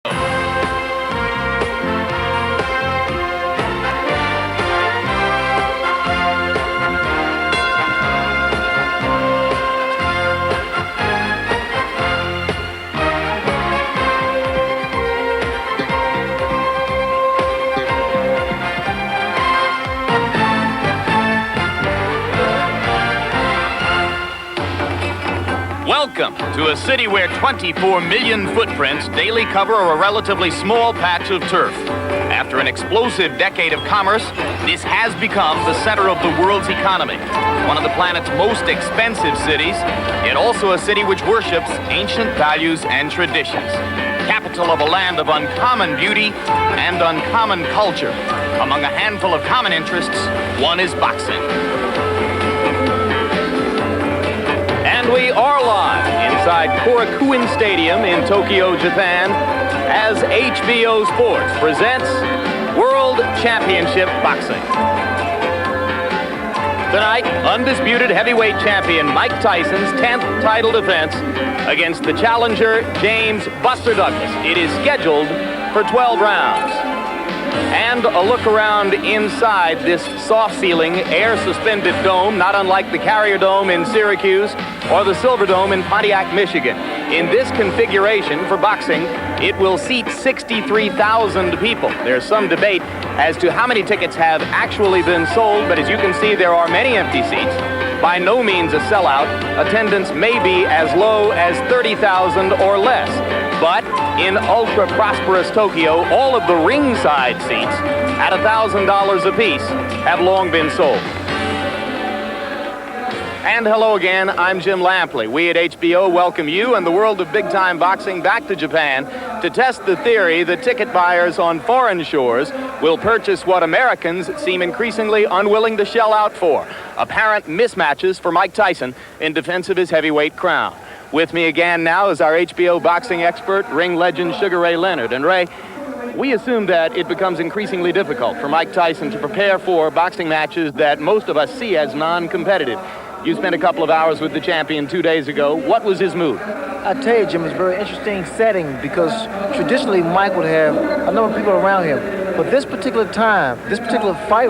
Welcome to a city where 24 million footprints daily cover a relatively small patch of turf. After an explosive decade of commerce, this has become the center of the world's economy. One of the planet's most expensive cities, yet also a city which worships ancient values and traditions. Capital of a land of uncommon beauty and uncommon culture. Among a handful of common interests, one is boxing. And we are live inside Korakuen Stadium in Tokyo, Japan, as HBO Sports presents World Championship Boxing. Tonight, undisputed heavyweight champion Mike Tyson's 10th title defense against the challenger James "Buster" Douglas. It is scheduled for 12 rounds. And a look around inside this soft-ceiling, air-suspended dome, not unlike the Carrier Dome in Syracuse or the Silver Dome in Pontiac, Michigan. In this configuration for boxing, it will seat 63,000 people. There's some debate as to how many tickets have actually been sold, but as you can see, there are many empty seats. By no means a sellout. Attendance may be as low as 30,000 or less. But in ultra-prosperous Tokyo, all of the ringside seats at $1,000 apiece have long been sold. And hello again, I'm Jim Lampley. We at HBO welcome you and the world of big-time boxing back to Japan to test the theory that ticket buyers on foreign shores will purchase what Americans seem increasingly unwilling to shell out for: apparent mismatches for Mike Tyson in defense of his heavyweight crown. With me again now is our HBO boxing expert, ring legend Sugar Ray Leonard. And Ray, we assume that it becomes increasingly difficult for Mike Tyson to prepare for boxing matches that most of us see as non-competitive. You spent a couple of hours with the champion 2 days ago. What was his mood? I tell you, Jim, it's a very interesting setting because traditionally Mike would have a number of people around him. But this particular fight,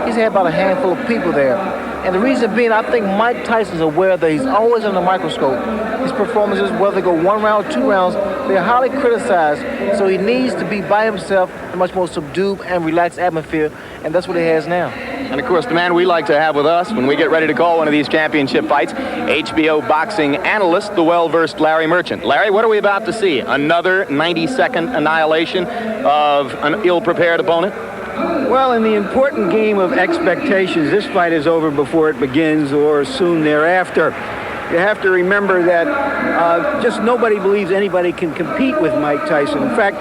he's had about a handful of people there. And the reason being, I think Mike Tyson's aware that he's always under the microscope. His performances, whether they go 1 round or 2 rounds, they're highly criticized. So he needs to be by himself in a much more subdued and relaxed atmosphere, and that's what he has now. And of course, the man we like to have with us when we get ready to call one of these championship fights, HBO boxing analyst, the well-versed Larry Merchant. Larry, what are we about to see? Another 90-second annihilation of an ill-prepared opponent? Well, in the important game of expectations, this fight is over before it begins or soon thereafter. You have to remember that just nobody believes anybody can compete with Mike Tyson. In fact,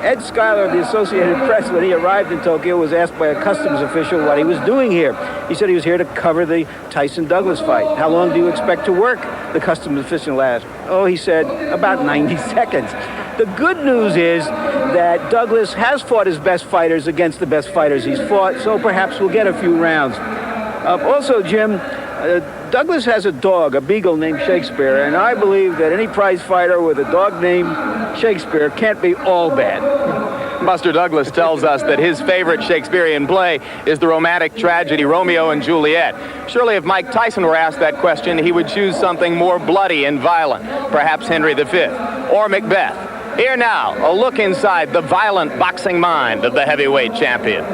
Ed Schuyler of the Associated Press, when he arrived in Tokyo, was asked by a customs official what he was doing here. He said he was here to cover the Tyson-Douglas fight. How long do you expect to work? The customs official asked. Oh, he said, about 90 seconds. The good news is that Douglas has fought his best fighters against the best fighters he's fought, so perhaps we'll get a few rounds. Also, Jim, Douglas has a dog, a beagle named Shakespeare, and I believe that any prize fighter with a dog named Shakespeare can't be all bad. Buster Douglas tells us that his favorite Shakespearean play is the romantic tragedy Romeo and Juliet. Surely if Mike Tyson were asked that question, he would choose something more bloody and violent, perhaps Henry V or Macbeth. Here now, a look inside the violent boxing mind of the heavyweight champion.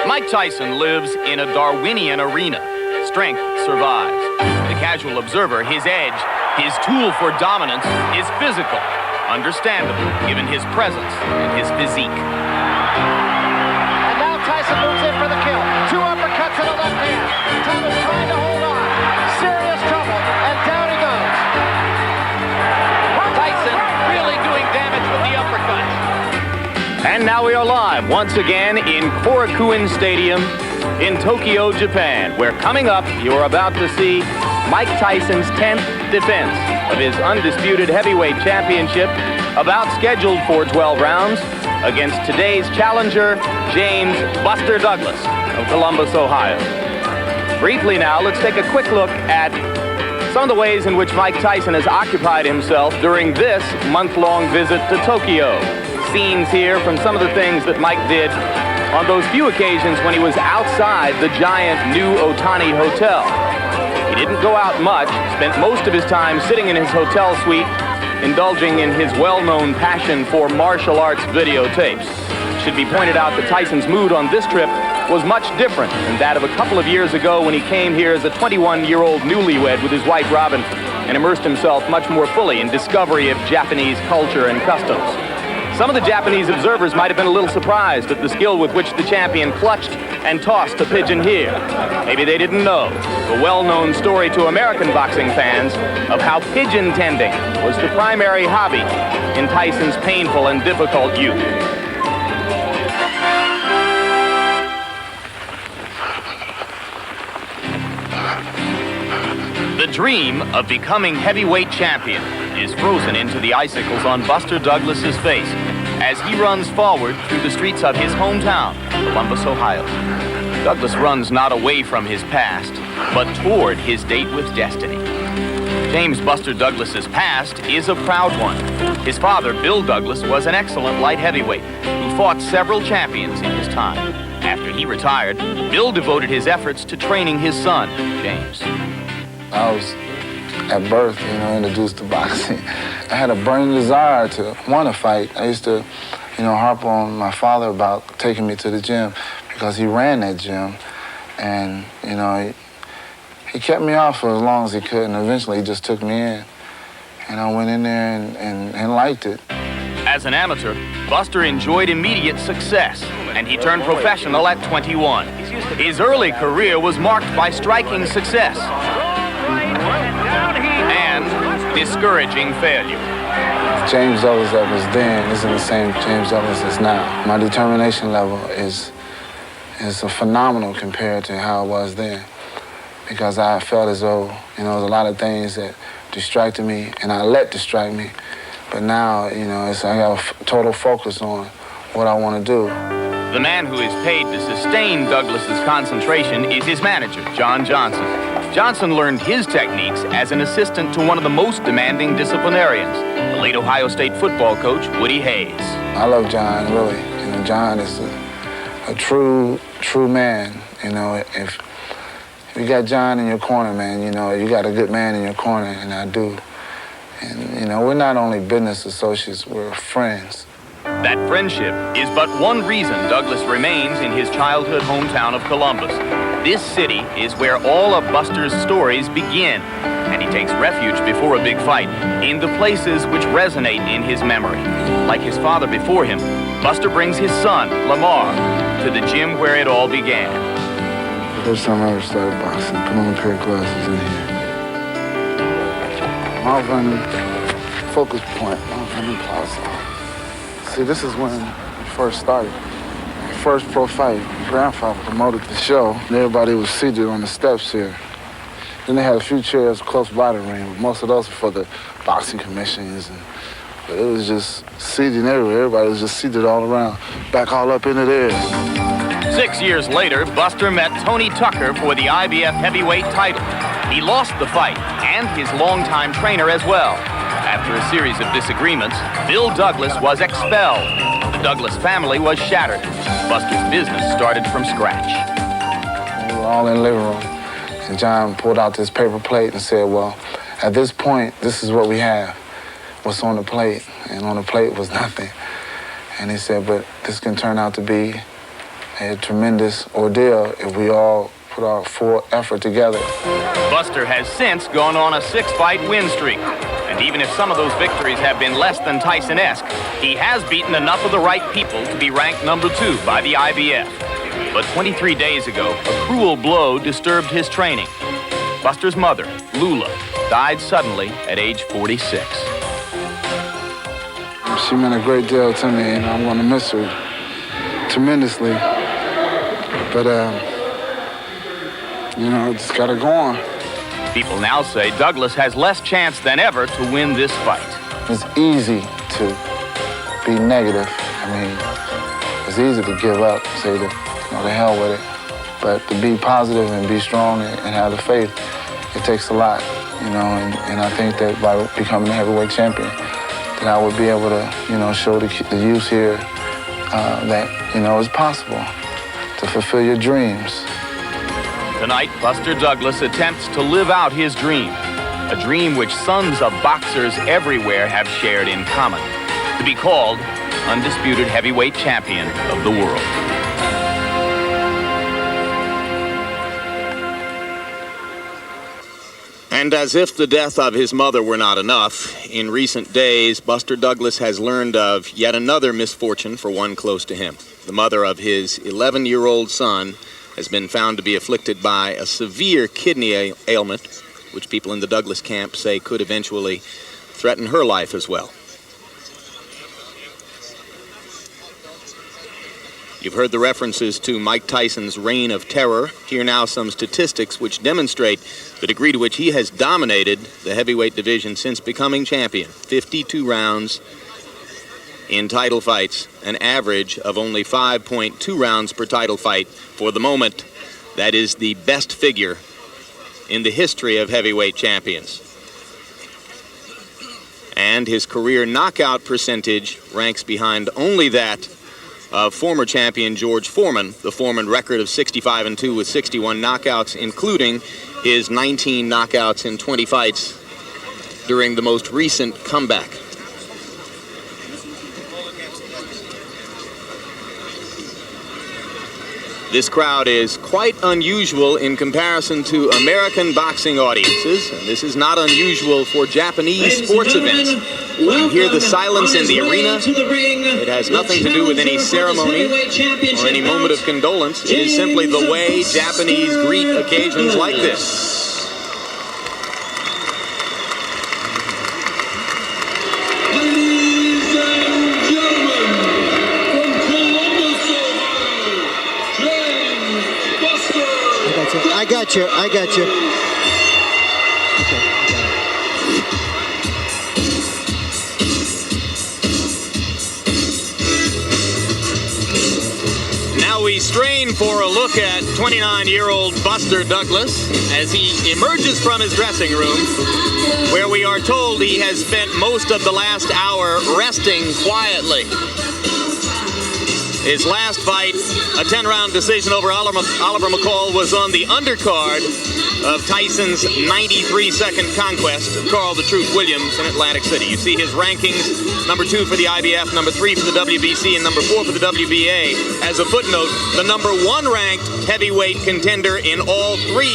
Mike Tyson lives in a Darwinian arena. Strength survives. The casual observer, his edge, his tool for dominance, is physical. Understandable, given his presence and his physique. And now Tyson moves in for the kill. 2 uppercuts in the left hand. Thomas trying to hold on. Serious trouble, and down he goes. Tyson really doing damage with the uppercut. And now we are live once again in Korakuen Stadium in Tokyo, Japan, where coming up you are about to see Mike Tyson's 10th defense of his undisputed heavyweight championship, about scheduled for 12 rounds, against today's challenger, James "Buster" Douglas of Columbus, Ohio. Briefly now, let's take a quick look at Some of the ways in which Mike Tyson has occupied himself during this month-long visit to Tokyo. Scenes here from some of the things that Mike did on those few occasions when he was outside the giant new Otani Hotel. He didn't go out much, spent most of his time sitting in his hotel suite, indulging in his well-known passion for martial arts videotapes. It should be pointed out that Tyson's mood on this trip was much different than that of a couple of years ago when he came here as a 21-year-old newlywed with his wife Robin and immersed himself much more fully in discovery of Japanese culture and customs. Some of the Japanese observers might have been a little surprised at the skill with which the champion clutched and tossed a pigeon here. Maybe they didn't know the well-known story to American boxing fans of how pigeon tending was the primary hobby in Tyson's painful and difficult youth. The dream of becoming heavyweight champion is frozen into the icicles on Buster Douglas's face as he runs forward through the streets of his hometown, Columbus, Ohio. Douglas runs not away from his past, but toward his date with destiny. James Buster Douglas's past is a proud one. His father, Bill Douglas, was an excellent light heavyweight who fought several champions in his time. After he retired, Bill devoted his efforts to training his son, James. I was, at birth, introduced to boxing. I had a burning desire to want to fight. I used to, harp on my father about taking me to the gym because he ran that gym. And, he kept me off for as long as he could, and eventually he just took me in. And I went in there and liked it. As an amateur, Buster enjoyed immediate success, and he turned professional at 21. His early career was marked by striking success and discouraging failure. James Douglas that was then isn't the same James Douglas as now. My determination level is a phenomenal compared to how it was then, because I felt as though, there was a lot of things that distracted me, and I let distract me. But now, I have a total focus on what I want to do. The man who is paid to sustain Douglas's concentration is his manager, John Johnson. Johnson learned his techniques as an assistant to one of the most demanding disciplinarians, the late Ohio State football coach, Woody Hayes. I love John, really. John is a true man. If you got John in your corner, man, you got a good man in your corner, and I do. And, we're not only business associates, we're friends. That friendship is but one reason Douglas remains in his childhood hometown of Columbus. This city is where all of Buster's stories begin, and he takes refuge before a big fight in the places which resonate in his memory. Like his father before him, Buster brings his son, Lamar, to the gym where it all began. First time I ever started boxing, put on a pair of glasses in here. Mount Vernon focus point, Mount Vernon Plaza. See, this is when we first started. First pro fight, grandfather promoted the show, and everybody was seated on the steps here. Then they had a few chairs close by the ring, but most of those were for the boxing commissions. But it was just seating everywhere. Everybody was just seated all around, back all up into there. 6 years later, Buster met Tony Tucker for the IBF heavyweight title. He lost the fight, and his longtime trainer as well. After a series of disagreements, Bill Douglas was expelled. The Douglas family was shattered. Buster's business started from scratch. We were all in the living room, and John pulled out this paper plate and said, well, at this point, this is what we have. What's on the plate? And on the plate was nothing. And he said, but this can turn out to be a tremendous ordeal if we all put our full effort together. Buster has since gone on a 6-fight win streak. And even if some of those victories have been less than Tyson-esque, he has beaten enough of the right people to be ranked number 2 by the IBF. But 23 days ago, a cruel blow disturbed his training. Buster's mother, Lula, died suddenly at age 46. She meant a great deal to me, and I'm going to miss her tremendously. But, just got to go on. People now say Douglas has less chance than ever to win this fight. It's easy to be negative. It's easy to give up, say that, the hell with it. But to be positive and be strong and have the faith, it takes a lot. you know, and I think that by becoming a heavyweight champion, that I would be able to, you know, show the youth here that, you know, it's possible to fulfill your dreams. Tonight, Buster Douglas attempts to live out his dream, a dream which sons of boxers everywhere have shared in common, to be called undisputed heavyweight champion of the world. And as if the death of his mother were not enough, in recent days, Buster Douglas has learned of yet another misfortune for one close to him. The mother of his 11-year-old son has been found to be afflicted by a severe kidney ailment, which people in the Douglas camp say could eventually threaten her life as well. You've heard the references to Mike Tyson's reign of terror. Here now some statistics which demonstrate the degree to which he has dominated the heavyweight division since becoming champion. 52 rounds in title fights, an average of only 5.2 rounds per title fight for the moment. That is the best figure in the history of heavyweight champions. And his career knockout percentage ranks behind only that of former champion George Foreman, the Foreman record of 65-2 with 61 knockouts, including his 19 knockouts in 20 fights during the most recent comeback. This crowd is quite unusual in comparison to American boxing audiences, and this is not unusual for Japanese sports events. You hear the silence in the arena. It has nothing to do with any ceremony or any moment of condolence. It is simply the way Japanese greet occasions like this. I got you. Now we strain for a look at 29-year-old Buster Douglas as he emerges from his dressing room, where we are told he has spent most of the last hour resting quietly. His last fight, a 10-round decision over Oliver McCall, was on the undercard of Tyson's 93-second conquest of Carl the Truth Williams in Atlantic City. You see his rankings, number 2 for the IBF, number 3 for the WBC, and number 4 for the WBA. As a footnote, the number 1 ranked heavyweight contender in all 3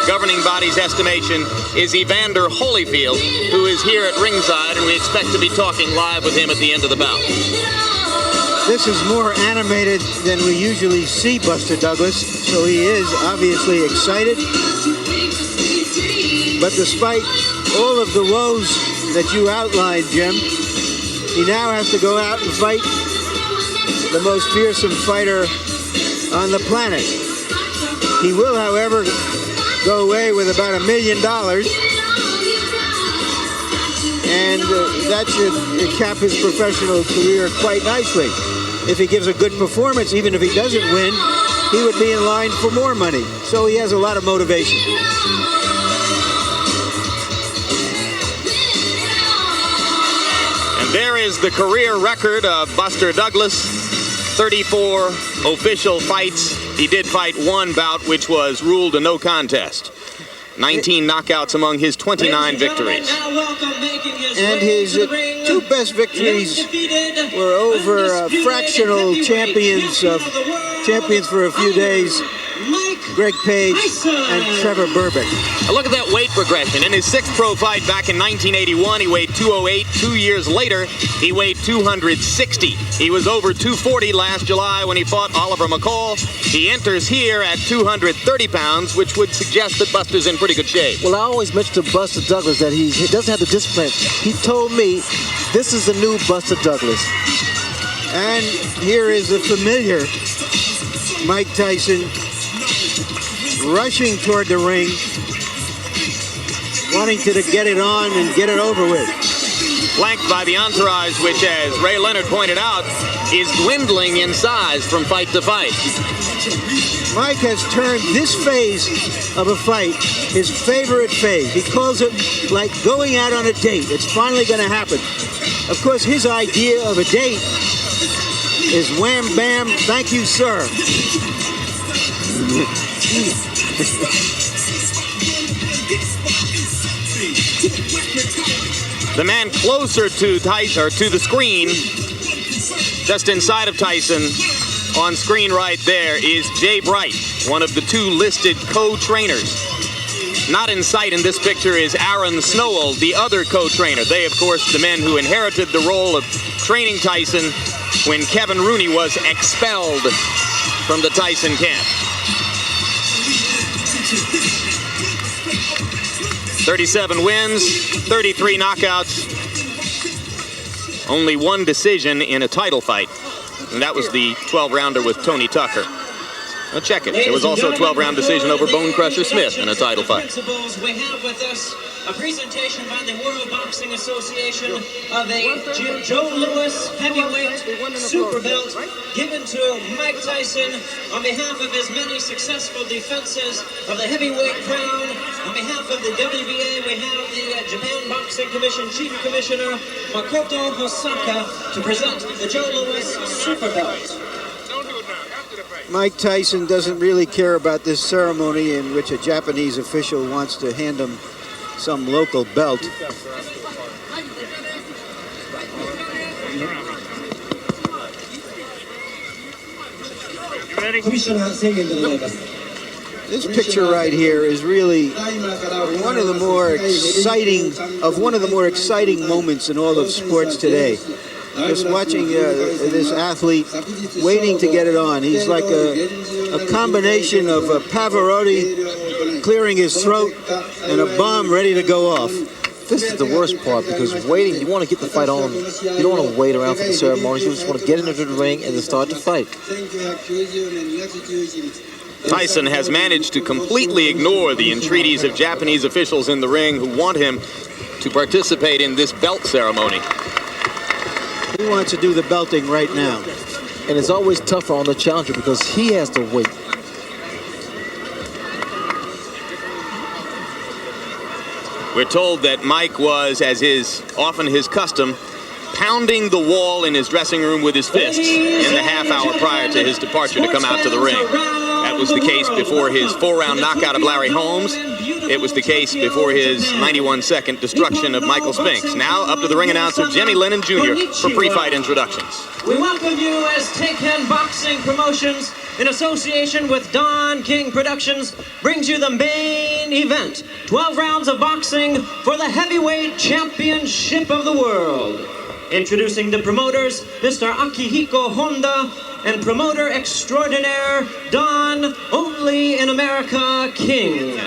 governing bodies' estimation is Evander Holyfield, who is here at ringside, and we expect to be talking live with him at the end of the bout. This is more animated than we usually see Buster Douglas, so he is obviously excited. But despite all of the woes that you outlined, Jim, he now has to go out and fight the most fearsome fighter on the planet. He will, however, go away with about $1 million, and that should cap his professional career quite nicely. If he gives a good performance, even if he doesn't win, he would be in line for more money. So he has a lot of motivation. And there is the career record of Buster Douglas. 34 official fights. He did fight 1 bout, which was ruled a no contest. 19 knockouts among his 29 victories. And his 2 best victories were over fractional champions for a few days, Greg Page and Trevor Burbick. Look at that weight progression. In his 6th pro fight back in 1981, he weighed 208. 2 years later, he weighed 260. He was over 240 last July when he fought Oliver McCall. He enters here at 230 pounds, which would suggest that Buster's in pretty good shape. Well, I always mention to Buster Douglas that he doesn't have the discipline. He told me this is the new Buster Douglas. And here is the familiar Mike Tyson rushing toward the ring, wanting to get it on and get it over with. Flanked by the entourage, which, as Ray Leonard pointed out, is dwindling in size from fight to fight. Mike has turned this phase of a fight his favorite phase. He calls it like going out on a date. It's finally going to happen. Of course, his idea of a date is wham, bam, thank you, sir. The man closer to Tyson, or to the screen, just inside of Tyson, on screen right there, is Jay Bright, one of the two listed co-trainers. Not in sight in this picture is Aaron Snowell, the other co-trainer. They, of course, the men who inherited the role of training Tyson when Kevin Rooney was expelled from the Tyson camp. 37 wins, 33 knockouts, only one decision in a title fight, and that was the 12-rounder with Tony Tucker. Now check it. There was also a 12-round decision over Bone Crusher Smith in a title fight. We have with us a presentation by the World Boxing Association of a Joe Louis heavyweight super belt given to Mike Tyson on behalf of his many successful defenses of the heavyweight crown. On behalf of the WBA, we have the Japan Boxing Commission Chief Commissioner Makoto Hosaka to present the Joe Louis super belt. Mike Tyson doesn't really care about this ceremony in which a Japanese official wants to hand him some local belt. This picture right here is really one of the more exciting moments in all of sports today. Just watching this athlete waiting to get it on. He's like a combination of Pavarotti clearing his throat and a bomb ready to go off. This is the worst part because waiting, you want to get the fight on. You don't want to wait around for the ceremonies. You just want to get into the ring and then start the fight. Tyson has managed to completely ignore the entreaties of Japanese officials in the ring who want him to participate in this belt ceremony. He wants to do the belting right now. And it's always tougher on the challenger because he has to wait. We're told that Mike was, as is often his custom, pounding the wall in his dressing room with his fists in the half hour prior to his departure to come out to the ring. That was the case before his 4-round knockout of Larry Holmes. It was the case before his 91-second destruction of Michael Spinks. Now up to the ring announcer Jimmy Lennon Jr. for pre-fight introductions. We welcome you as Taken Boxing Promotions in association with Don King Productions brings you the main event. 12 rounds of boxing for the heavyweight championship of the world. Introducing the promoters, Mr. Akihiko Honda, and promoter extraordinaire, Don Only in America King.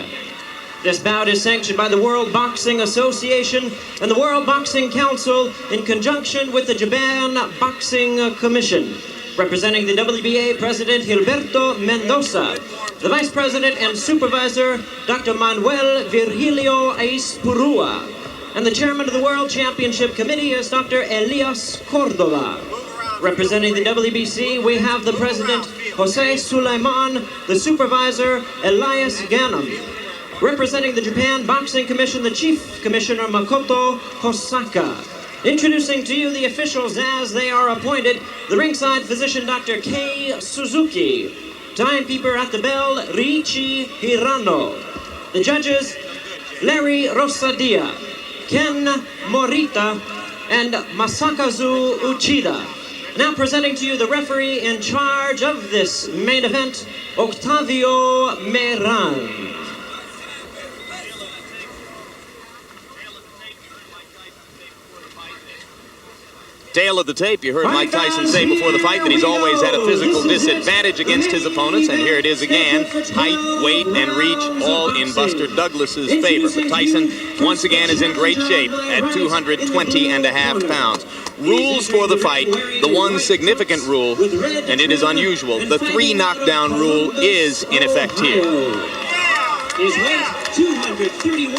This bout is sanctioned by the World Boxing Association and the World Boxing Council in conjunction with the Japan Boxing Commission. Representing the WBA President Gilberto Mendoza, the Vice President and Supervisor, Dr. Manuel Virgilio Aispurua, and the Chairman of the World Championship Committee is Dr. Elias Cordova. Representing the WBC, we have the President, Jose Sulaiman, the Supervisor, Elias Ganem. Representing the Japan Boxing Commission, the Chief Commissioner, Makoto Hosaka. Introducing to you the officials as they are appointed, the ringside physician, Dr. Kei Suzuki. Timekeeper at the bell, Riichi Hirano. The judges, Larry Rosadia, Ken Morita, and Masakazu Uchida. Now presenting to you the referee in charge of this main event, Octavio Meran. Tale of the tape, you heard Mike Tyson say before the fight that he's always had a physical disadvantage against his opponents, and here it is again. Height, weight, and reach all in Buster Douglas's favor. But Tyson, once again, is in great shape at 220.5 pounds. Rules for the fight, the one significant rule, and it is unusual, the 3 knockdown rule is in effect here.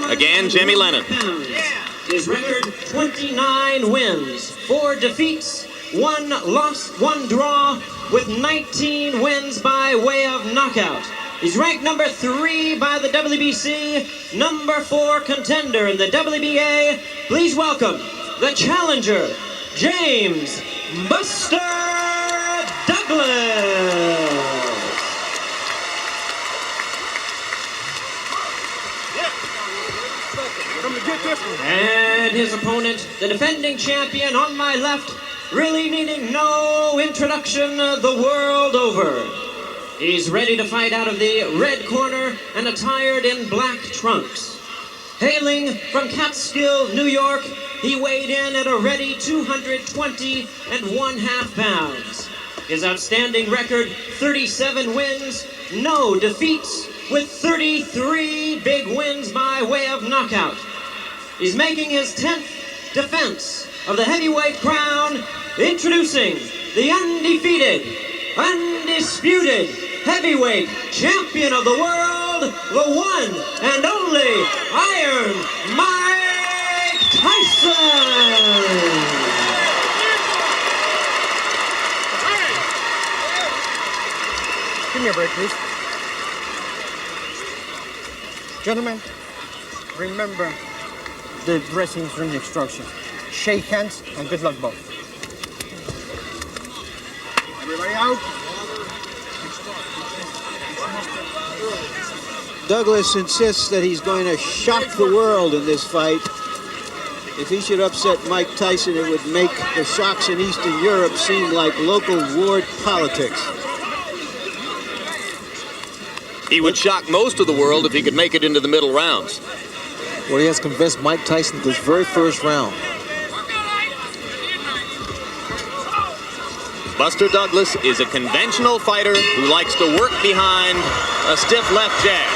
Again, Jimmy Lennon. His record, 29 wins, 4 defeats, 1 loss, 1 draw, with 19 wins by way of knockout. He's ranked number 3 by the WBC, number 4 contender in the WBA. Please welcome the challenger, James Buster Douglas. And his opponent, the defending champion on my left, really needing no introduction the world over. He's ready to fight out of the red corner and attired in black trunks. Hailing from Catskill, New York, he weighed in at a ready 220 1/2 pounds. His outstanding record, 37 wins, no defeats, with 33 big wins by way of knockout. He's making his 10th defense of the heavyweight crown, introducing the undefeated, undisputed heavyweight champion of the world, the one and only Iron Mike Tyson. Give me a break, please. Gentlemen, remember the dressing room instructions. Shake hands and good luck, both. Everybody out. Douglas insists that he's going to shock the world in this fight. If he should upset Mike Tyson, it would make the shocks in Eastern Europe seem like local ward politics. He would shock most of the world if he could make it into the middle rounds. Well, he has convinced Mike Tyson this very first round. Buster Douglas is a conventional fighter who likes to work behind a stiff left jab.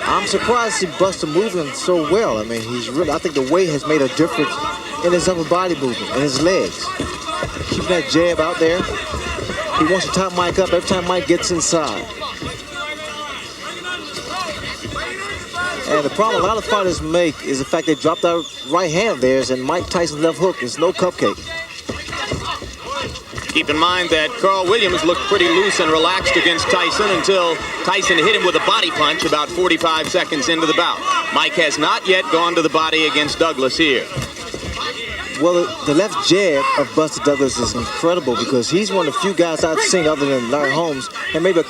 I'm surprised to see Buster moving so well. I mean, I think the weight has made a difference in his upper body movement and his legs. Keeping that jab out there. He wants to tie Mike up every time Mike gets inside. And the problem a lot of fighters make is the fact they drop that right hand of theirs, and Mike Tyson's left hook is no cupcake. Keep in mind that Carl Williams looked pretty loose and relaxed against Tyson until Tyson hit him with a body punch about 45 seconds into the bout. Mike has not yet gone to the body against Douglas here. Well, the left jab of Buster Douglas is incredible because he's one of the few guys I've seen other than Larry Holmes and maybe a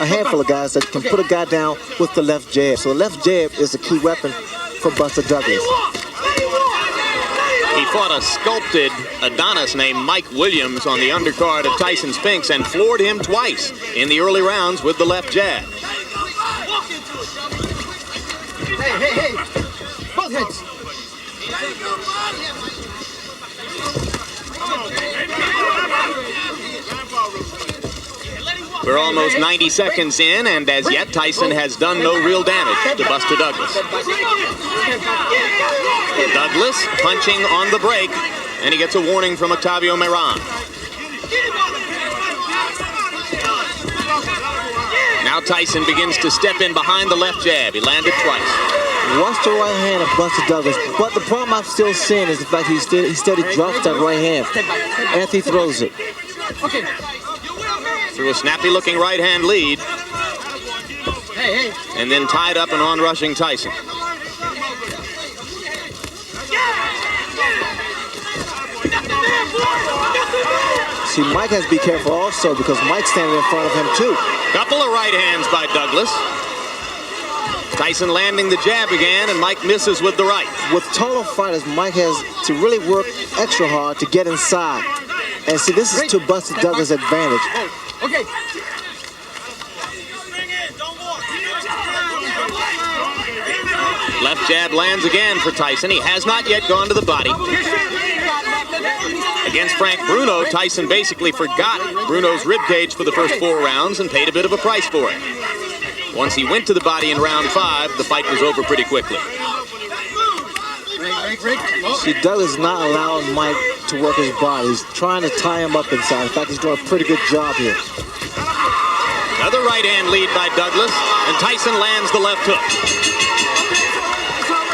handful of guys that can put a guy down with the left jab. So the left jab is the key weapon for Buster Douglas. He fought a sculpted Adonis named Mike Williams on the undercard of Tyson Spinks and floored him twice in the early rounds with the left jab. Hey, both heads. We're almost 90 seconds in, and as yet, Tyson has done no real damage to Buster Douglas. Douglas punching on the break, and he gets a warning from Octavio Meran. Now Tyson begins to step in behind the left jab. He landed twice. Watch the right hand of Buster Douglas, but the problem I'm still seeing is the fact he steady drops that right hand after he throws it. Okay. Through a snappy-looking right-hand lead. Hey. And then tied up and on-rushing Tyson. See, Mike has to be careful also because Mike's standing in front of him too. Couple of right hands by Douglas. Tyson landing the jab again, and Mike misses with the right. With taller fighters, Mike has to really work extra hard to get inside. And see, this is to Buster Douglas' advantage. Okay. Left jab lands again for Tyson. He has not yet gone to the body. Against Frank Bruno, Tyson basically forgot Bruno's ribcage for the first 4 rounds and paid a bit of a price for it. Once he went to the body in round 5, the fight was over pretty quickly. See, Douglas is not allowing Mike to work his body. He's trying to tie him up inside. In fact, he's doing a pretty good job here. Another right hand lead by Douglas, and Tyson lands the left hook.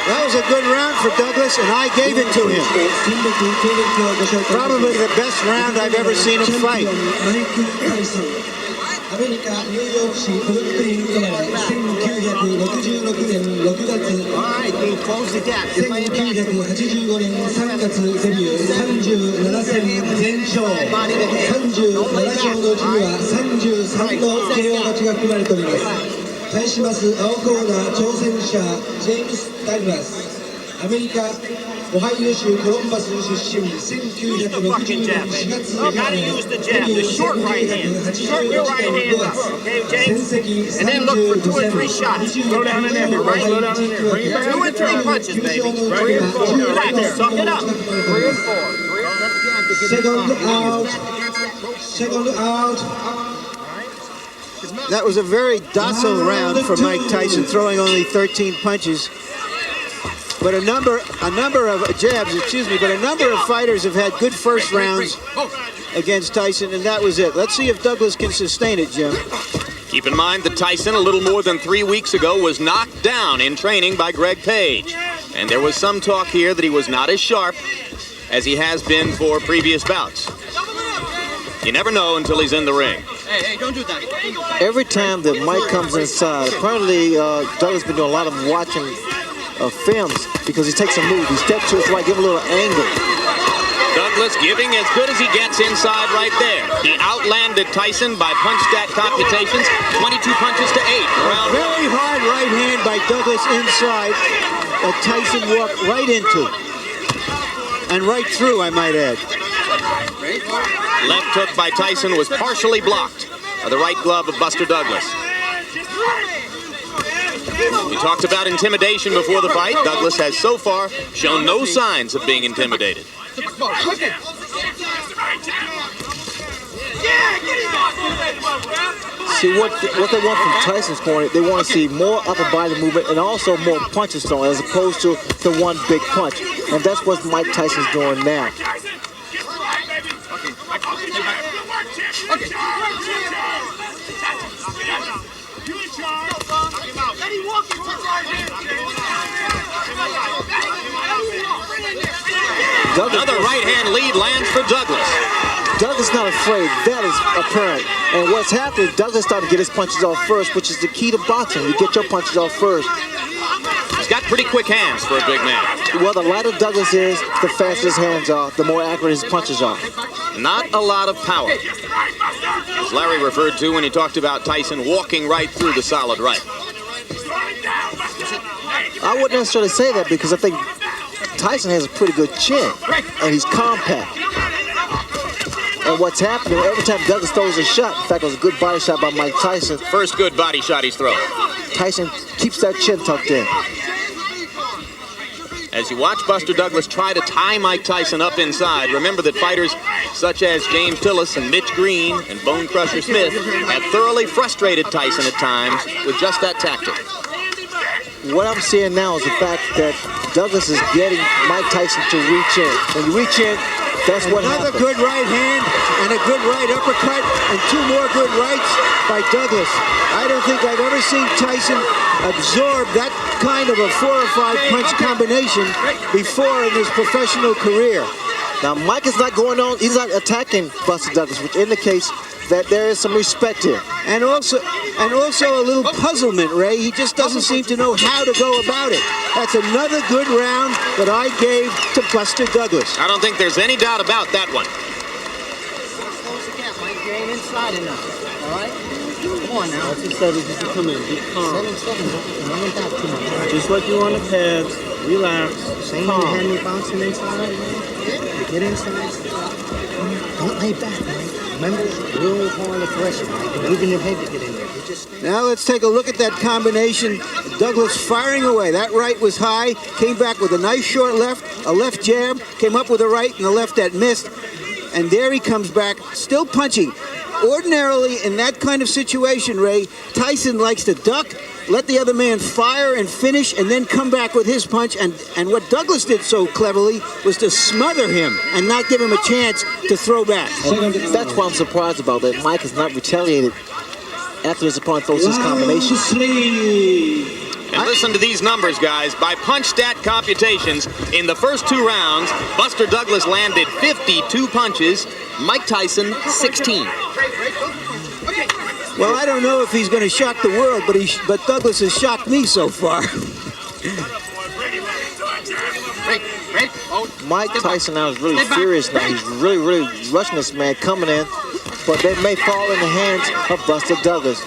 That was a good round for Douglas, and I gave it to him. Probably the best round I've ever seen him fight. アメリカ・ニューヨーク市ブルックリン生まれ1966年6月1985年3月デビュー37戦全勝37勝のうちには33の KO 勝ちが含まれております。対します青コーナー挑戦者ジェームス・ダグラスアメリカオハイオ州コロンバス出身1960年4月生まれデビュー1981年5月戦績35戦25年のオハイオ地区分け優勝のうちはSecond out. That was a very docile round for Mike Tyson, throwing only 13 punches. But a number of jabs, but a number of fighters have had good first rounds against Tyson, and that was it. Let's see if Douglas can sustain it, Jim. Keep in mind that Tyson, a little more than 3 weeks ago, was knocked down in training by Greg Page. And there was some talk here that he was not as sharp as he has been for previous bouts. You never know until he's in the ring. Hey, don't do that. Every time that Mike comes inside, apparently Douglas has been doing a lot of watching films because he takes a move. He steps to his right, give him a little angle. Douglas giving as good as he gets inside right there. He outlanded Tyson by punch stack computations, 22 punches to 8. Round Very hard right hand by Douglas inside that Tyson walked right into. And right through, I might add. Left hook by Tyson was partially blocked by the right glove of Buster Douglas. We talked about intimidation before the fight. Douglas has so far shown no signs of being intimidated. See, what they want from Tyson's corner, they want to see more upper body movement and also more punches thrown as opposed to the one big punch. And that's what Mike Tyson's doing now. Another right-hand lead lands for Douglas. Douglas not afraid. That is apparent. And what's happening, Douglas started to get his punches off first, which is the key to boxing. You get your punches off first. He's got pretty quick hands for a big man. Well, the lighter Douglas is, the faster his hands are, the more accurate his punches are. Not a lot of power. As Larry referred to when he talked about Tyson walking right through the solid right. I wouldn't necessarily say that because I think Tyson has a pretty good chin, and he's compact. And what's happening, every time Douglas throws a shot, in fact, it was a good body shot by Mike Tyson. First good body shot he's thrown. Tyson keeps that chin tucked in. As you watch Buster Douglas try to tie Mike Tyson up inside, remember that fighters such as James Tillis and Mitch Green and Bone Crusher Smith have thoroughly frustrated Tyson at times with just that tactic. What I'm seeing now is the fact that Douglas is getting Mike Tyson to reach in. When you reach in, that's what happens. Another good right hand and a good right uppercut and two more good rights by Douglas. I don't think I've ever seen Tyson absorb that kind of a 4 or 5 punch combination before in his professional career. Now, Mike is not going on, he's not attacking Buster Douglas, which indicates that there is some respect here. And also a little puzzlement, Ray. He just doesn't seem to know how to go about it. That's another good round that I gave to Buster Douglas. I don't think there's any doubt about that one. Close the gap, Mike. You ain't inside enough. All right? Come on now. Just come in. Be calm. Just like you on the pads. Relax. Same you had me bouncing inside, man. Get inside. Don't lay back, man. Remember, real hard aggression, man. Moving your head to get in there. Now let's take a look at that combination. Douglas firing away. That right was high. Came back with a nice short left, a left jab. Came up with a right and a left that missed. And there he comes back, still punching. Ordinarily, in that kind of situation, Ray, Tyson likes to duck, let the other man fire and finish, and then come back with his punch. And what Douglas did so cleverly was to smother him and not give him a chance to throw back. And that's what I'm surprised about, that Mike has not retaliated after his opponent throws his combination. And listen to these numbers, guys. By punch stat computations, in the first 2 rounds, Buster Douglas landed 52 punches, Mike Tyson 16. Well, I don't know if he's going to shock the world, but Douglas has shocked me so far. Mike Tyson now is really furious now. He's really rushing this man coming in, but they may fall in the hands of Buster Douglas.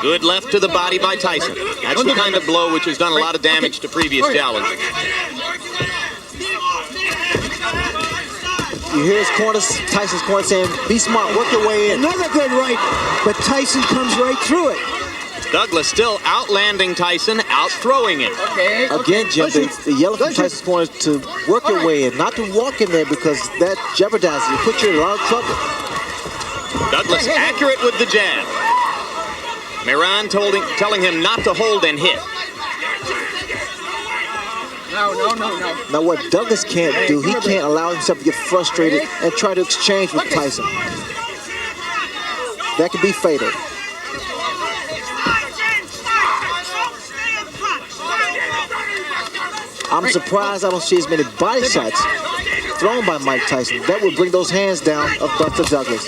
Good left to the body by Tyson. That's the kind of blow which has done a lot of damage to previous challengers. You hear his corner, Tyson's corner saying, be smart, work your way in. Another good right, but Tyson comes right through it. Douglas still outlanding Tyson, out-throwing him. Again, Jim, the yellow from Tyson's corner is to work your way in, not to walk in there because that jeopardizes you, put you in a lot of trouble. Douglas accurate with the jab. Miran telling him not to hold and hit. No. Now what Douglas can't do, he can't allow himself to get frustrated and try to exchange with Tyson. That could be fatal. I'm surprised I don't see as many body shots thrown by Mike Tyson. That would bring those hands down of Buster Douglas.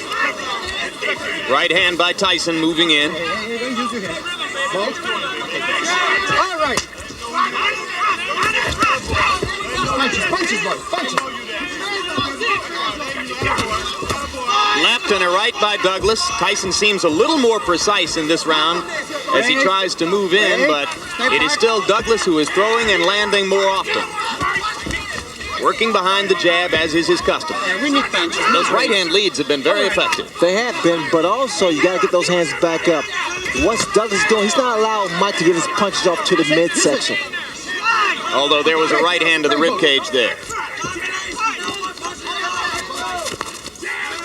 Right hand by Tyson moving in. All right. Punches, buddy. Punches. Left and a right by Douglas. Tyson seems a little more precise in this round as he tries to move in, but it is still Douglas who is throwing and landing more often. Working behind the jab, as is his custom. Those right-hand leads have been very effective. They have been, but also you got to get those hands back up. What's Douglas doing? He's not allowing Mike to get his punches off to the midsection. Although there was a right hand to the ribcage there.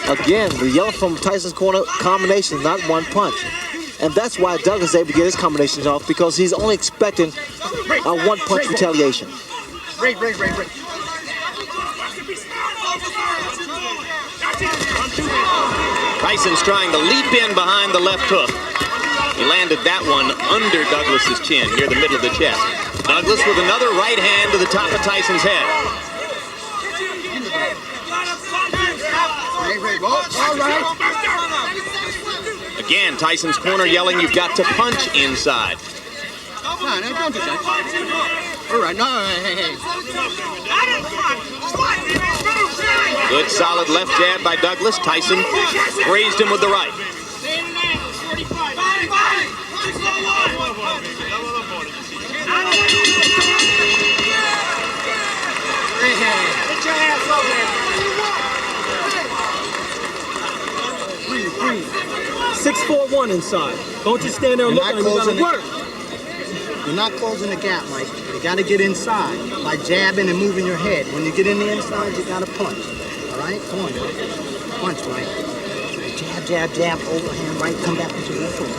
Again, the yellow from Tyson's corner combination, not one punch. And that's why Douglas is able to get his combinations off, because he's only expecting a one-punch retaliation. Tyson's trying to leap in behind the left hook. He landed that one under Douglas's chin, near the middle of the chest. Douglas with another right hand to the top of Tyson's head. Again, Tyson's corner yelling, you've got to punch inside. No, don't do that. All right, no, hey. Good solid left jab by Douglas. Tyson grazed him with the right. Get your ass over there. 6-4-1 inside. Don't just stand there and look at him. You gotta work. You're not closing the gap, Mike. You got to get inside by jabbing and moving your head. When you get in the inside, you got to punch. All right? Come on, Mike. Punch, Mike. Jab, overhand right, come back into your foot.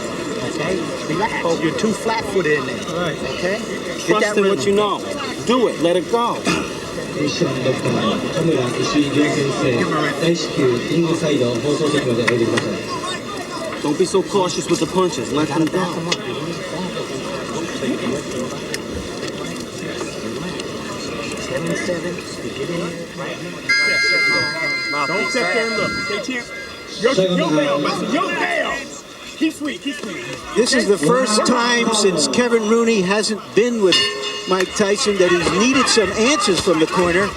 Okay? Relax. You're too flat-footed in there. All right. Okay? Trust in what you know. Do it. Let it go. Don't be so cautious with the punches. Let them go. Don't sit there and look. Stay here. Yo, keep sweet. This is the first time since Kevin Rooney hasn't been with Mike Tyson that he's needed some answers from the corner.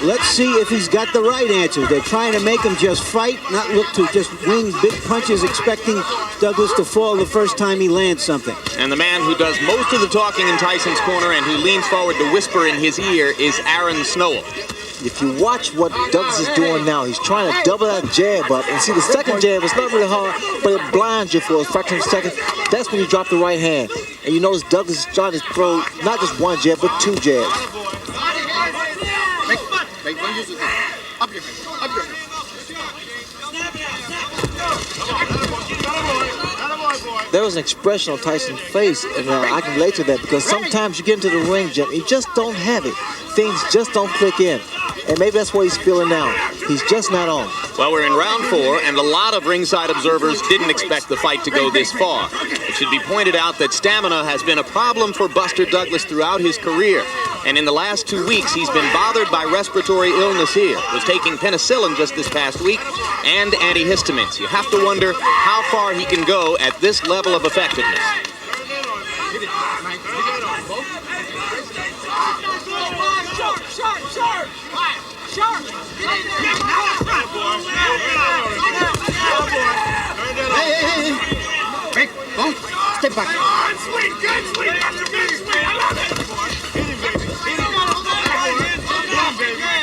Let's see if he's got the right answers. They're trying to make him just fight, not look to just wing big punches, expecting Douglas to fall the first time he lands something. And the man who does most of the talking in Tyson's corner and who leans forward to whisper in his ear is Aaron Snowell. If you watch what Douglas is doing now, he's trying to double that jab up. And see, the second jab is not really hard, but it blinds you for a fraction of a second. That's when you drop the right hand. And you notice Douglas is trying to throw not just one jab, but two jabs. There was an expression on Tyson's face, and I can relate to that, because sometimes you get into the ring, Jim, you just don't have it. Things just don't click in. And maybe that's what he's feeling now. He's just not on. Well, we're in round 4, and a lot of ringside observers didn't expect the fight to go this far. It should be pointed out that stamina has been a problem for Buster Douglas throughout his career. And in the last 2 weeks, he's been bothered by respiratory illness here. Was taking penicillin just this past week and antihistamines. You have to wonder how far he can go at this level of effectiveness. Hey. Break. Go. Step back.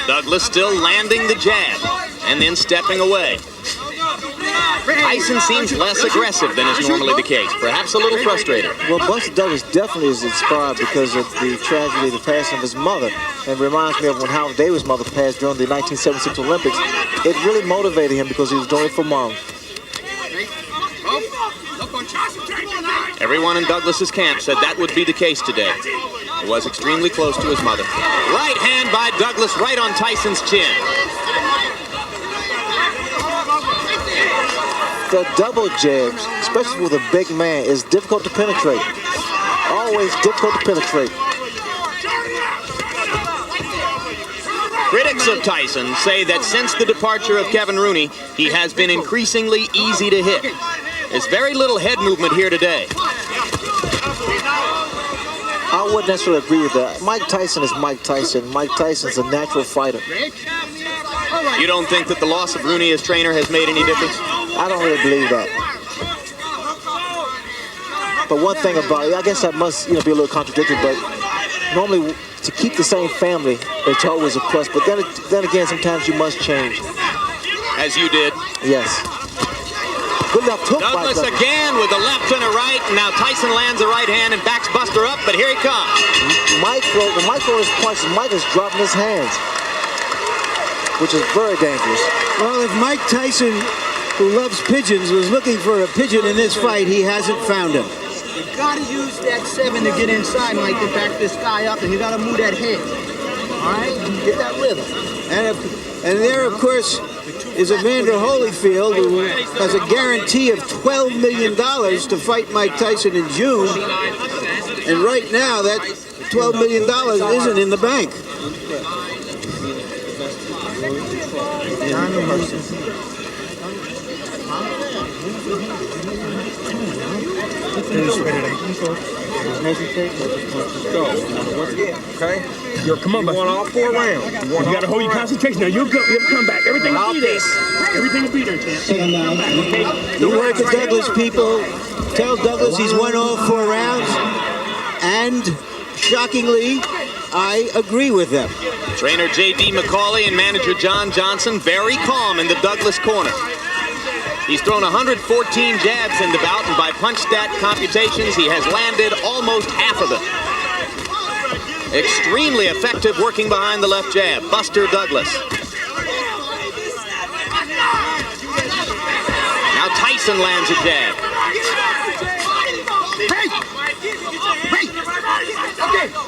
Douglas still landing the jab and then stepping away. Tyson seems less aggressive than is normally the case, perhaps a little frustrated. Well, Buster Douglas definitely is inspired because of the tragedy, the passing of his mother. And reminds me of when Howard Davis' mother passed during the 1976 Olympics. It really motivated him because he was doing it for Mom. Everyone in Douglas's camp said that would be the case today. He was extremely close to his mother. Right hand by Douglas right on Tyson's chin. The double jabs, especially with a big man, is difficult to penetrate. Always difficult to penetrate. Critics of Tyson say that since the departure of Kevin Rooney, he has been increasingly easy to hit. There's very little head movement here today. I wouldn't necessarily agree with that. Mike Tyson is Mike Tyson. Mike Tyson's a natural fighter. You don't think that the loss of Rooney as trainer has made any difference? I don't really believe that. But one thing about it, I guess that must be a little contradictory, but normally to keep the same family, it's always a plus. But then again, sometimes you must change. As you did. Yes. Good left hook by Douglas Douglas. again with a left and a right. And now Tyson lands a right hand and backs Buster up, but here he comes. Mike throws punches. Mike is dropping his hands, which is very dangerous. Well, if Mike Tyson, who loves pigeons, was looking for a pigeon in this fight, he hasn't found him. You gotta use that 7 to get inside, Mike, to back this guy up, and you gotta move that head. All right? Get that rhythm. And there, of course, is Evander Holyfield, who has a guarantee of $12 million to fight Mike Tyson in June. And right now, that $12 million isn't in the bank. Okay? Come on, you want all 4 rounds. You got to hold your concentration. Now you'll come back. Everything will be there. Everything will be there, champ. Come back, okay? You heard the Douglas people tell Douglas he's won all 4 rounds, and shockingly, I agree with them. Trainer J.D. McCauley and manager John Johnson very calm in the Douglas corner. He's thrown 114 jabs in the bout, and by punch stat computations, he has landed almost half of them. Extremely effective working behind the left jab, Buster Douglas. Now Tyson lands a jab.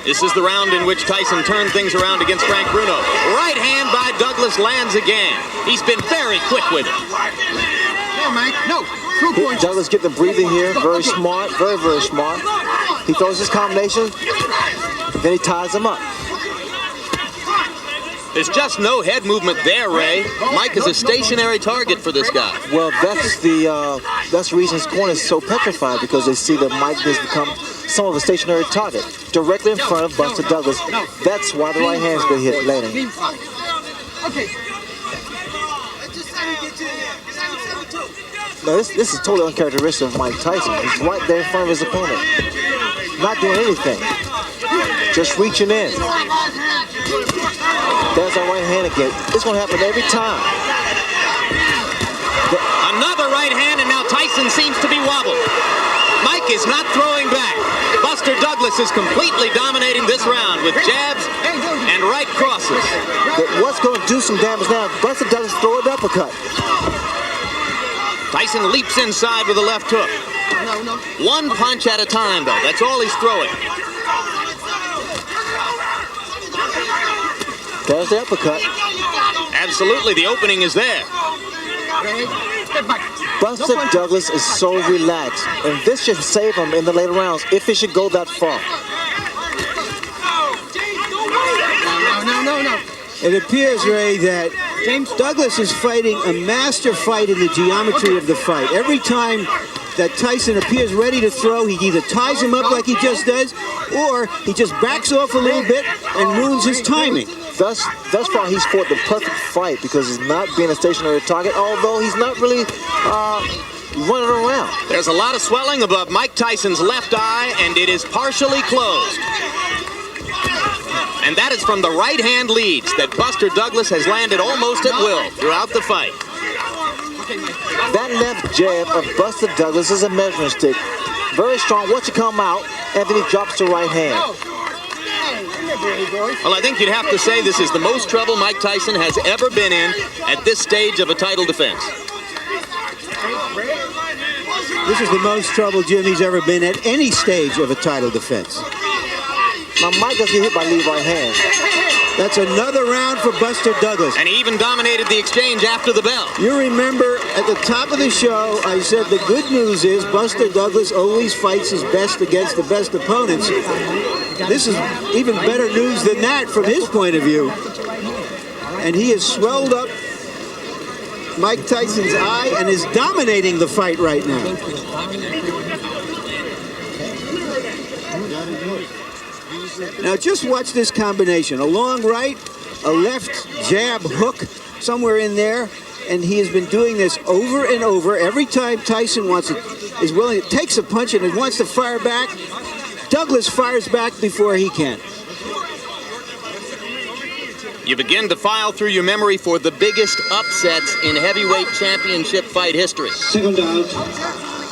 This is the round in which Tyson turned things around against Frank Bruno. Right hand by Douglas lands again. He's been very quick with it. No, Mike, no. Douglas get the breathing here. Very smart. Very, very smart. He throws his combination. Then he ties him up. There's just no head movement there, Ray. Mike is a stationary target for this guy. Well, that's the reason his corner is so petrified, because they see that Mike has become some of a stationary target directly in front of Buster Douglas. That's why the right hand's been hit landing. Okay. Now, this is totally uncharacteristic of Mike Tyson. He's right there in front of his opponent, not doing anything, just reaching in. There's that right hand again. It's going to happen every time. Another right hand, and now Tyson seems to be wobbled. Mike is not throwing back. Buster Douglas is completely dominating this round with jabs and right crosses. What's going to do some damage now? Buster Douglas throw an uppercut. Tyson leaps inside with a left hook. One punch at a time, though. That's all he's throwing. There's the uppercut. Absolutely, the opening is there. Buster Douglas is so relaxed, and this should save him in the later rounds if it should go that far. No. It appears, Ray, that Douglas is fighting a master fight in the geometry of the fight. Every time that Tyson appears ready to throw, he either ties him up like he just does, or he just backs off a little bit and ruins his timing. Thus far, he's fought the perfect fight because he's not being a stationary target, although he's not really running around. There's a lot of swelling above Mike Tyson's left eye, and it is partially closed. And that is from the right-hand leads that Buster Douglas has landed almost at will throughout the fight. That left jab of Buster Douglas is a measuring stick. Very strong. Once you come out, and then he drops the right hand. Well, I think you'd have to say this is the most trouble Mike Tyson has ever been in at this stage of a title defense. This is the most trouble Jimmy's ever been at any stage of a title defense. Now, Mike doesn't get hit by lead right hand. That's another round for Buster Douglas. And he even dominated the exchange after the bell. You remember at the top of the show, I said the good news is Buster Douglas always fights his best against the best opponents. This is even better news than that from his point of view. And he has swelled up Mike Tyson's eye and is dominating the fight right now. Now just watch this combination. A long right, a left jab hook somewhere in there, and he has been doing this over and over. Every time Tyson is willing, takes a punch and wants to fire back, Douglas fires back before he can. You begin to file through your memory for the biggest upsets in heavyweight championship fight history. Second out.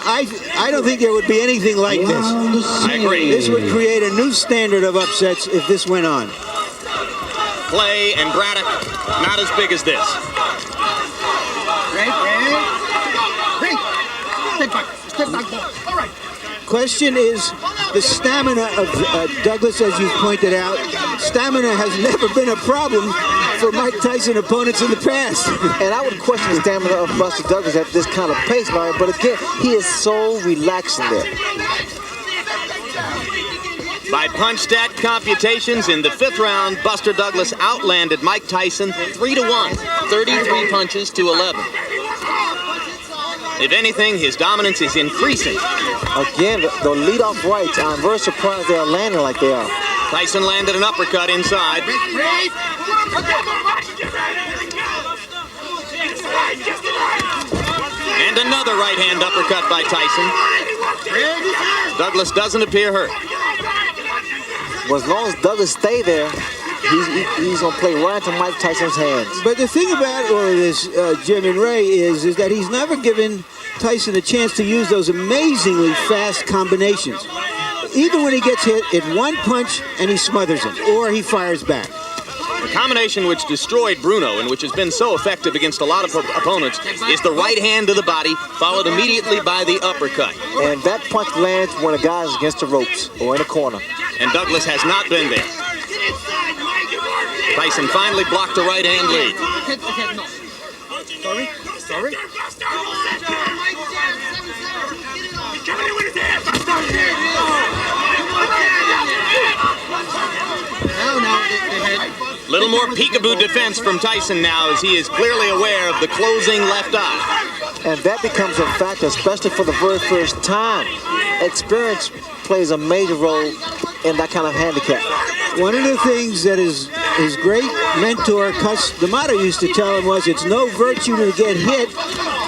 I don't think there would be anything like this. I agree. This would create a new standard of upsets if this went on. Clay and Braddock, not as big as this. Question is the stamina of Douglas, as you've pointed out. Stamina has never been a problem for Mike Tyson opponents in the past. And I would question the stamina of Buster Douglas at this kind of pace, Larry, but again, he is so relaxed in there. By punch stat computations in the 5th round, Buster Douglas outlanded Mike Tyson 3-1, 33 punches to 11. If anything, his dominance is increasing. Again, the lead-off rights, I'm very surprised they are landing like they are. Tyson landed an uppercut inside. And another right-hand uppercut by Tyson. Douglas doesn't appear hurt. Well, as long as Douglas stay there, he's going to play right into Mike Tyson's hands. But the thing about all of this, Jim and Ray, is that he's never given Tyson a chance to use those amazingly fast combinations. Even when he gets hit, it's one punch and he smothers him, or he fires back. The combination which destroyed Bruno and which has been so effective against a lot of opponents is the right hand to the body, followed immediately by the uppercut. And that punch lands when a guy is against the ropes or in a corner. And Douglas has not been there. Tyson finally blocked a right-hand lead. Sorry. Little more peekaboo defense from Tyson now as he is clearly aware of the closing left eye. And that becomes a factor, especially for the very first time. Experience plays a major role in that kind of handicap. One of the things that his great mentor, Cus D'Amato, used to tell him was, it's no virtue to get hit,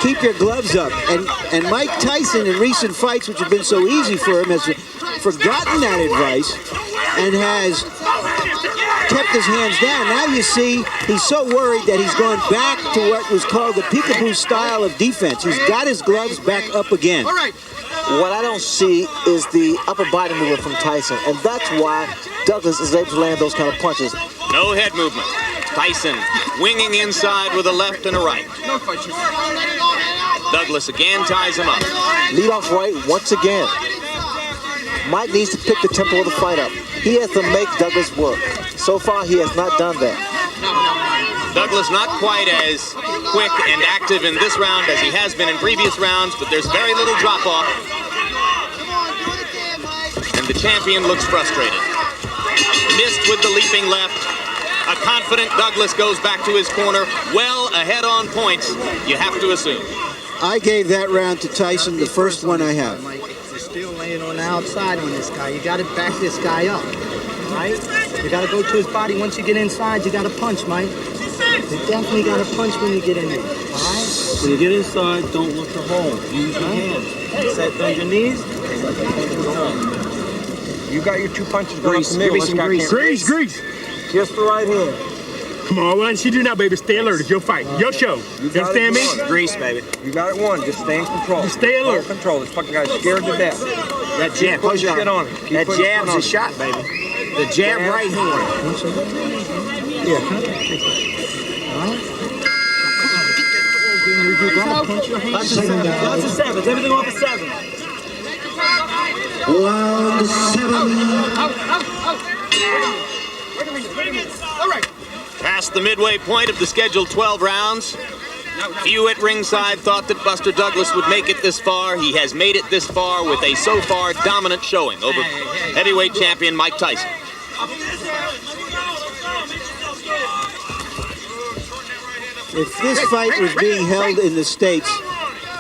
keep your gloves up. And Mike Tyson in recent fights, which have been so easy for him, has forgotten that advice and has kept his hands down. Now you see he's so worried that he's gone back to what was called the peekaboo style of defense. He's got his gloves back up again. All right. What I don't see is the upper body movement from Tyson, and that's why Douglas is able to land those kind of punches. No head movement. Tyson winging inside with a left and a right. Douglas again ties him up. Lead off right once again. Mike needs to pick the tempo of the fight up. He has to make Douglas work. So far, he has not done that. Douglas not quite as quick and active in this round as he has been in previous rounds, but there's very little drop-off. And the champion looks frustrated. Missed with the leaping left. A confident Douglas goes back to his corner, well ahead on points, you have to assume. I gave that round to Tyson, the first one I have. You're still laying on the outside on this guy. You got to back this guy up, right? You got to go to his body. Once you get inside, you got to punch, Mike. You definitely got to punch when you get in there, all right? When you get inside, don't look to hold. Use your hands. Set on your knees. You got your 2 punches. Grease, give me some grease. Grease. Just the right hand. Come on, why don't you do now, baby? Stay alert. It's your fight, your show. You understand me? Grease, baby. You got it won. Just stay in control. Just stay alert. Control. This fucking guy's scared to death. That jab, Put your shit on him. that jab's a shot, baby. The jab right hand. Yeah. Lots of sevens. Everything off of seven. Round 7. Past the midway point of the scheduled 12 rounds. Few at ringside thought that Buster Douglas would make it this far. He has made it this far with a so far dominant showing over heavyweight champion Mike Tyson. If this fight was being held in the States,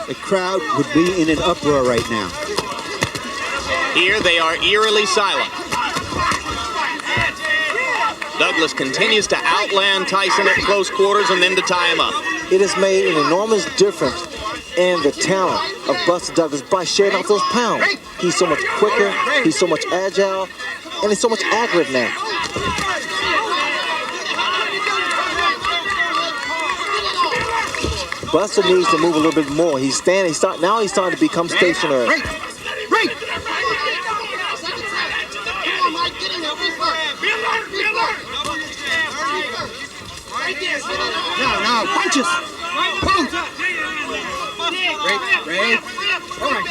the crowd would be in an uproar right now. Here they are eerily silent. Douglas continues to outland Tyson at close quarters and then to tie him up. It has made an enormous difference in the talent of Buster Douglas by shedding off those pounds. He's so much quicker, he's so much agile, and he's so much accurate now. Buster needs to move a little bit more. Now he's starting to become stationary. No, punches. Great. All right.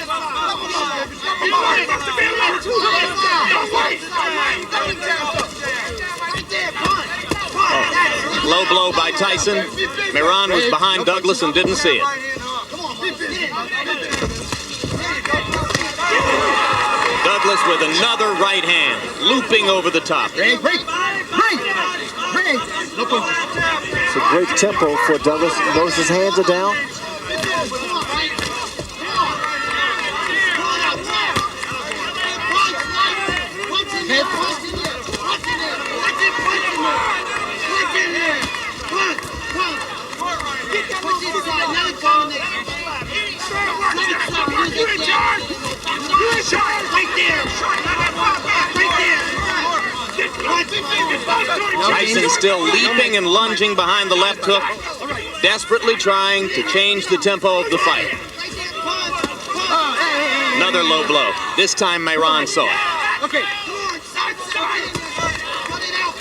Low blow by Tyson. Miran was behind Douglas and didn't see it. Douglas with another right hand, looping over the top. It's a great tempo for Douglas. Notice his hands are down. Tyson still leaping and lunging behind the left hook, desperately trying to change the tempo of the fight. Another low blow. This time Miran saw it.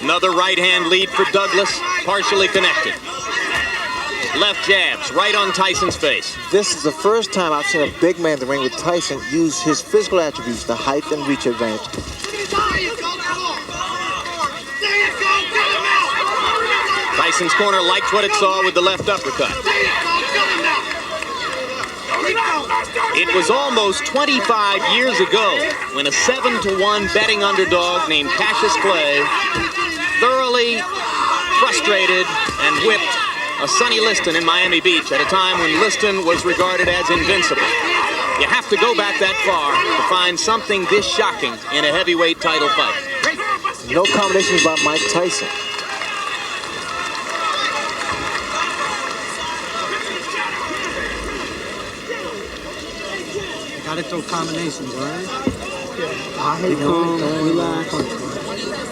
Another right hand lead for Douglas, partially connected. Left jabs right on Tyson's face. This is the first time I've seen a big man in the ring with Tyson use his physical attributes, the height and reach advantage. Tyson's corner liked what it saw with the left uppercut. It was almost 25 years ago when a 7-1 betting underdog named Cassius Clay thoroughly frustrated and whipped a Sonny Liston in Miami Beach at a time when Liston was regarded as invincible. You have to go back that far to find something this shocking in a heavyweight title fight. No combinations by Mike Tyson. Gotta throw combinations, all right? All right, don't relax.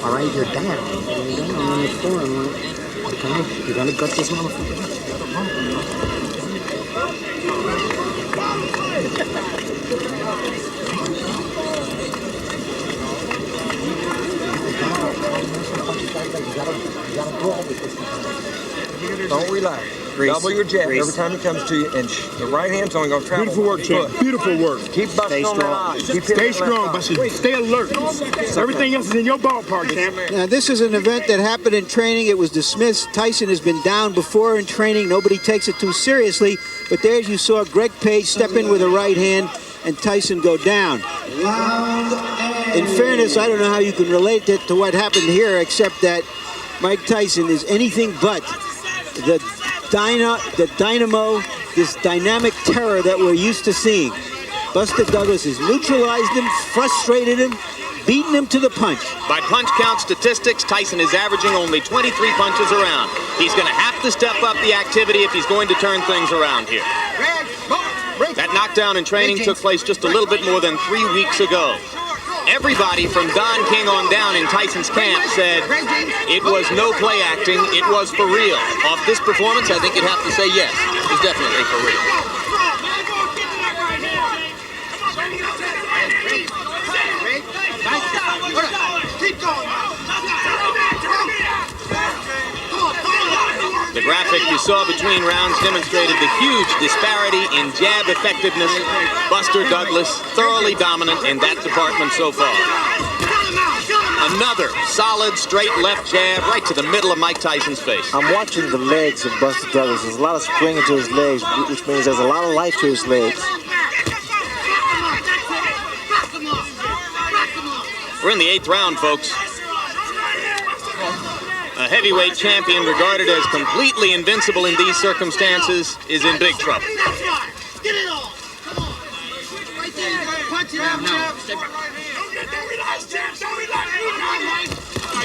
All right, you're down. You're down on the floor, right? Okay, you gotta gut this motherfucker. Don't relax. Double your jab every time he comes to you, and the right hand's only going to travel. Beautiful work, champ. Beautiful work. Keep busting on that eye. Stay strong, Buster. Stay alert. Everything else is in your ballpark, champ. Now, this is an event that happened in training. It was dismissed. Tyson has been down before in training. Nobody takes it too seriously. But there you saw Greg Page step in with a right hand and Tyson go down. In fairness, I don't know how you can relate it to what happened here, except that Mike Tyson is anything but the dynamo, this dynamic terror that we're used to seeing. Buster Douglas has neutralized him, frustrated him, beaten him to the punch. By punch count statistics, Tyson is averaging only 23 punches around. He's going to have to step up the activity if he's going to turn things around here. That knockdown in training took place just a little bit more than 3 weeks ago. Everybody from Don King on down in Tyson's camp said it was no play acting, it was for real. Off this performance, I think you'd have to say yes, it was definitely for real. The graphic you saw between rounds demonstrated the huge disparity in jab effectiveness. Buster Douglas thoroughly dominant in that department so far. Another solid straight left jab right to the middle of Mike Tyson's face. I'm watching the legs of Buster Douglas. There's a lot of spring into his legs, which means there's a lot of life to his legs. We're in the 8th round, folks. A heavyweight champion regarded as completely invincible in these circumstances is in big trouble. Get it on! Come on! Right there! Punch it out, Jeff! Don't relax, Jeff! Don't relax!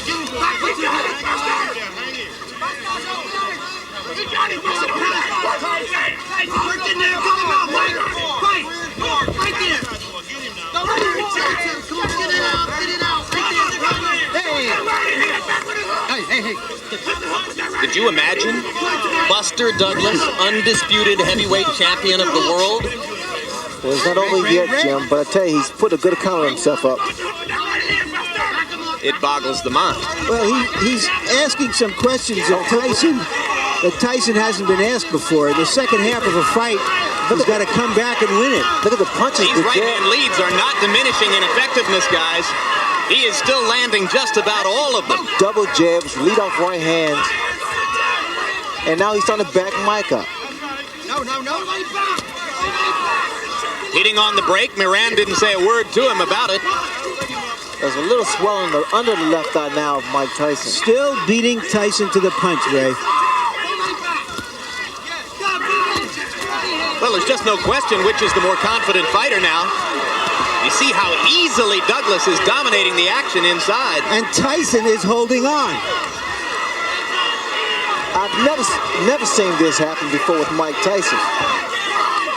Give him back! Put your head! You got it! Work in there! Come on, Mike! Fight! Right there! Don't let him walk! Come on, get it out! Get it out! Right there! Hey! Did you imagine Buster Douglas, undisputed heavyweight champion of the world? Well, it's not over yet, Jim, but I tell you, he's put a good account of himself up. It boggles the mind. Well, he's asking some questions of Tyson that Tyson hasn't been asked before. In the second half of a fight, he's got to come back and win it. Look at the punches. These right-hand leads are not diminishing in effectiveness, guys. He is still landing just about all of them. Double jabs, lead off right hands. And now he's starting to back Mike up. No. Hitting on the break, Moran didn't say a word to him about it. There's a little swelling under the left eye now of Mike Tyson. Still beating Tyson to the punch, Ray. Well, there's just no question which is the more confident fighter now. You see how easily Douglas is dominating the action inside. And Tyson is holding on. I've never seen this happen before with Mike Tyson.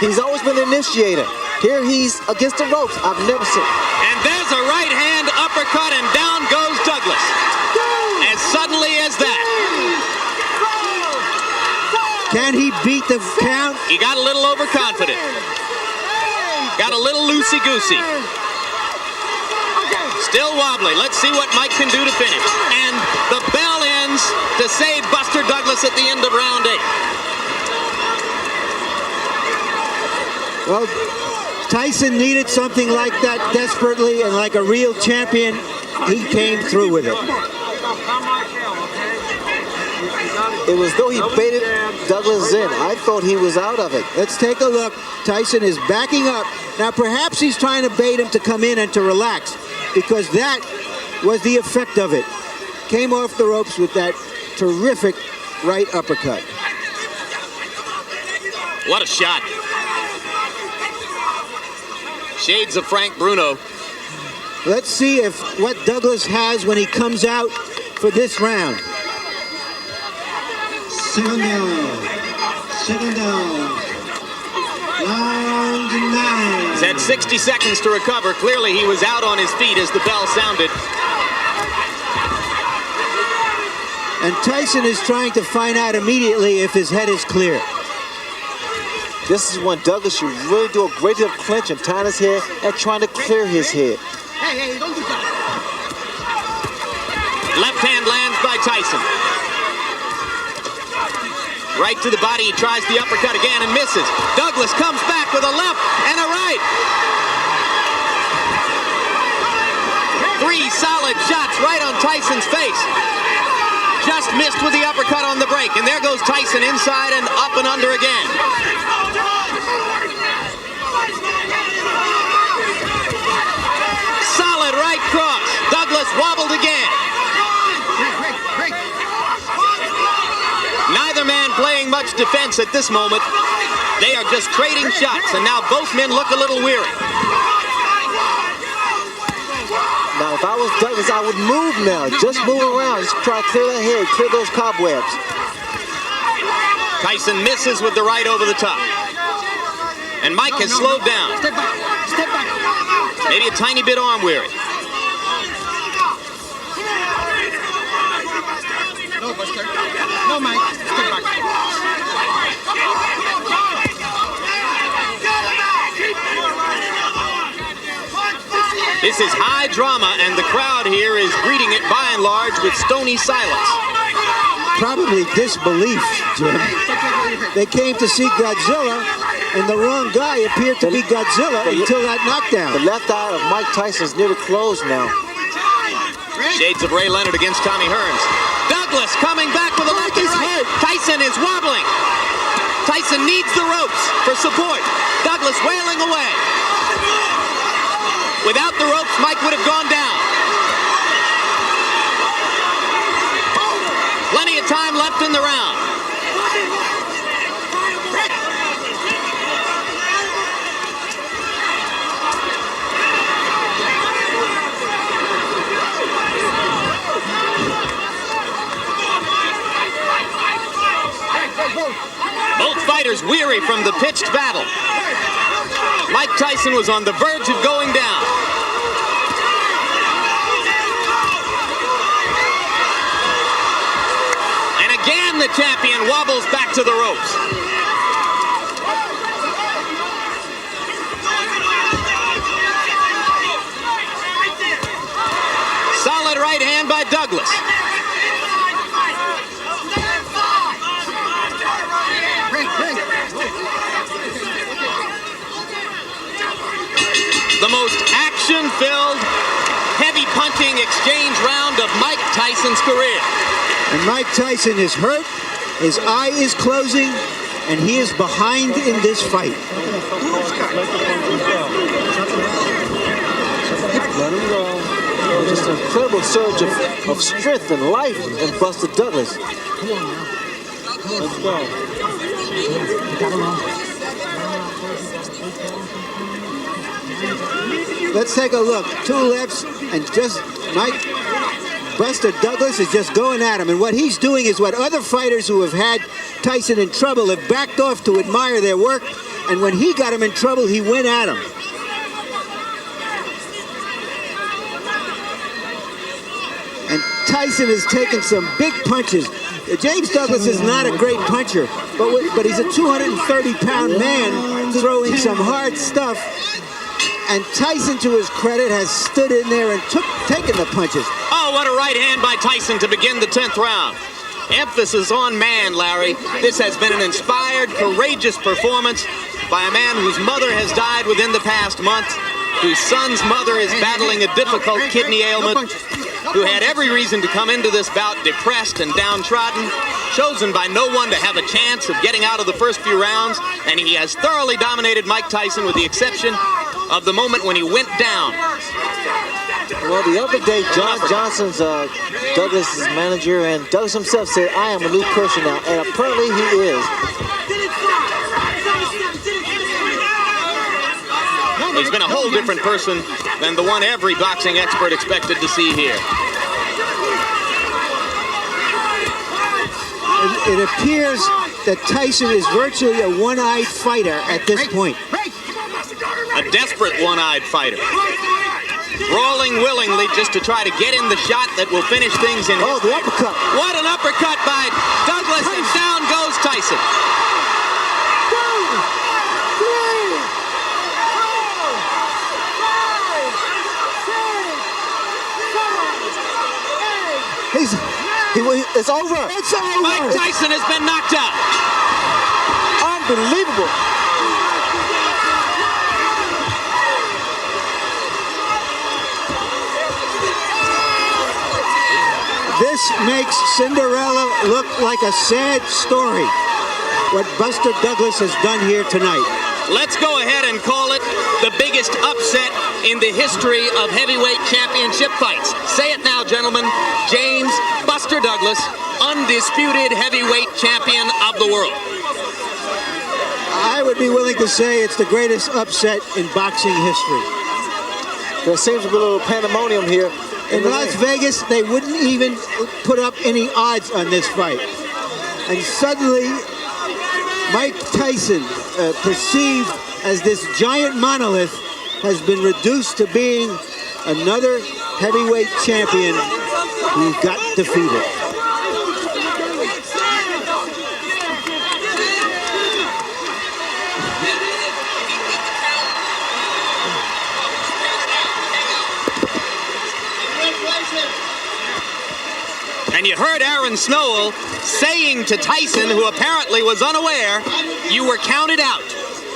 He's always been the initiator. Here he's against the ropes. I've never seen. And there's a right hand uppercut and down goes Douglas. As suddenly as that. Can he beat the count? He got a little overconfident. Got a little loosey-goosey. Still wobbly. Let's see what Mike can do to finish. And the bell ends to save Buster Douglas at the end of round 8. Well, Tyson needed something like that desperately, and like a real champion, he came through with it. It was though he baited Douglas in. I thought he was out of it. Let's take a look. Tyson is backing up. Now, perhaps he's trying to bait him to come in and to relax, because that was the effect of it. Came off the ropes with that terrific right uppercut. What a shot. Shades of Frank Bruno. Let's see if what Douglas has when he comes out for this round. Second down. Round 9. He's had 60 seconds to recover. Clearly he was out on his feet as the bell sounded. And Tyson is trying to find out immediately if his head is clear. This is when Douglas should really do a great deal of clinching, tying his head and trying to clear his head. Hey, don't do that. Left hand lands by Tyson. Right to the body, he tries the uppercut again and misses. Douglas comes back with a left and a right. 3 solid shots right on Tyson's face. Just missed with the uppercut on the break, and there goes Tyson inside and up and under again. Solid right cross. Douglas wobbled again. Neither man playing much defense at this moment. They are just trading shots, and now both men look a little weary. Now, if I was Douglas, I would move now. Just move around. Just try to clear that head, clear those cobwebs. Tyson misses with the right over the top. And Mike has slowed down. Step back. Step back. Maybe a tiny bit arm weary. No, Buster. No, Mike. Step back. This is high drama, and the crowd here is greeting it by and large with stony silence. Probably disbelief, Jim. They came to see Godzilla, and the wrong guy appeared to be Godzilla until that knockdown. The left eye of Mike Tyson's nearly closed now. Shades of Ray Leonard against Tommy Hearns. Douglas coming back with a left and right. Tyson is wobbling. Tyson needs the ropes for support. Douglas wailing away. Without the ropes, Mike would have gone down. Plenty of time left in the round. Both fighters weary from the pitched battle. Mike Tyson was on the verge of going down. And again, the champion wobbles back to the ropes. Solid right hand by Douglas. The most action-filled, heavy punching exchange round of Mike Tyson's career. And Mike Tyson is hurt, his eye is closing, and he is behind in this fight. Let him go. Just an incredible surge of strength and life in Buster Douglas. Come on now. Let's go. Let's take a look. 2 lefts, and just Buster Douglas is just going at him. And what he's doing is what other fighters who have had Tyson in trouble have backed off to admire their work. And when he got him in trouble, he went at him. And Tyson has taken some big punches. James Douglas is not a great puncher, but he's a 230-pound man throwing some hard stuff. And Tyson, to his credit, has stood in there and taken the punches. Oh, what a right hand by Tyson to begin the 10th round. Emphasis on man, Larry. This has been an inspired, courageous performance by a man whose mother has died within the past month, whose son's mother is battling a difficult kidney ailment, who had every reason to come into this bout depressed and downtrodden, chosen by no one to have a chance of getting out of the first few rounds, and he has thoroughly dominated Mike Tyson with the exception of the moment when he went down. Well, the other day, John Johnson's Douglas' manager and Douglas himself said, I am a new person now, and apparently he is. He's been a whole different person than the one every boxing expert expected to see here. It appears that Tyson is virtually a one-eyed fighter at this point. A desperate one-eyed fighter. Brawling willingly just to try to get in the shot that will finish things in. Oh, the uppercut. What an uppercut by Douglas, and down goes Tyson. It's over. It's over. Mike Tyson has been knocked out. unbelievable. This makes Cinderella look like a sad story, what Buster Douglas has done here tonight. Let's go ahead and call it the biggest upset in the history of heavyweight championship fights. Say it now, gentlemen. James Buster Douglas, undisputed heavyweight champion of the world. I would be willing to say it's the greatest upset in boxing history. There seems to be a little pandemonium here. In Las Vegas, they wouldn't even put up any odds on this fight. And suddenly, Mike Tyson, perceived as this giant monolith, has been reduced to being another heavyweight champion who got defeated. And you heard Aaron Snowell saying to Tyson, who apparently was unaware, you were counted out.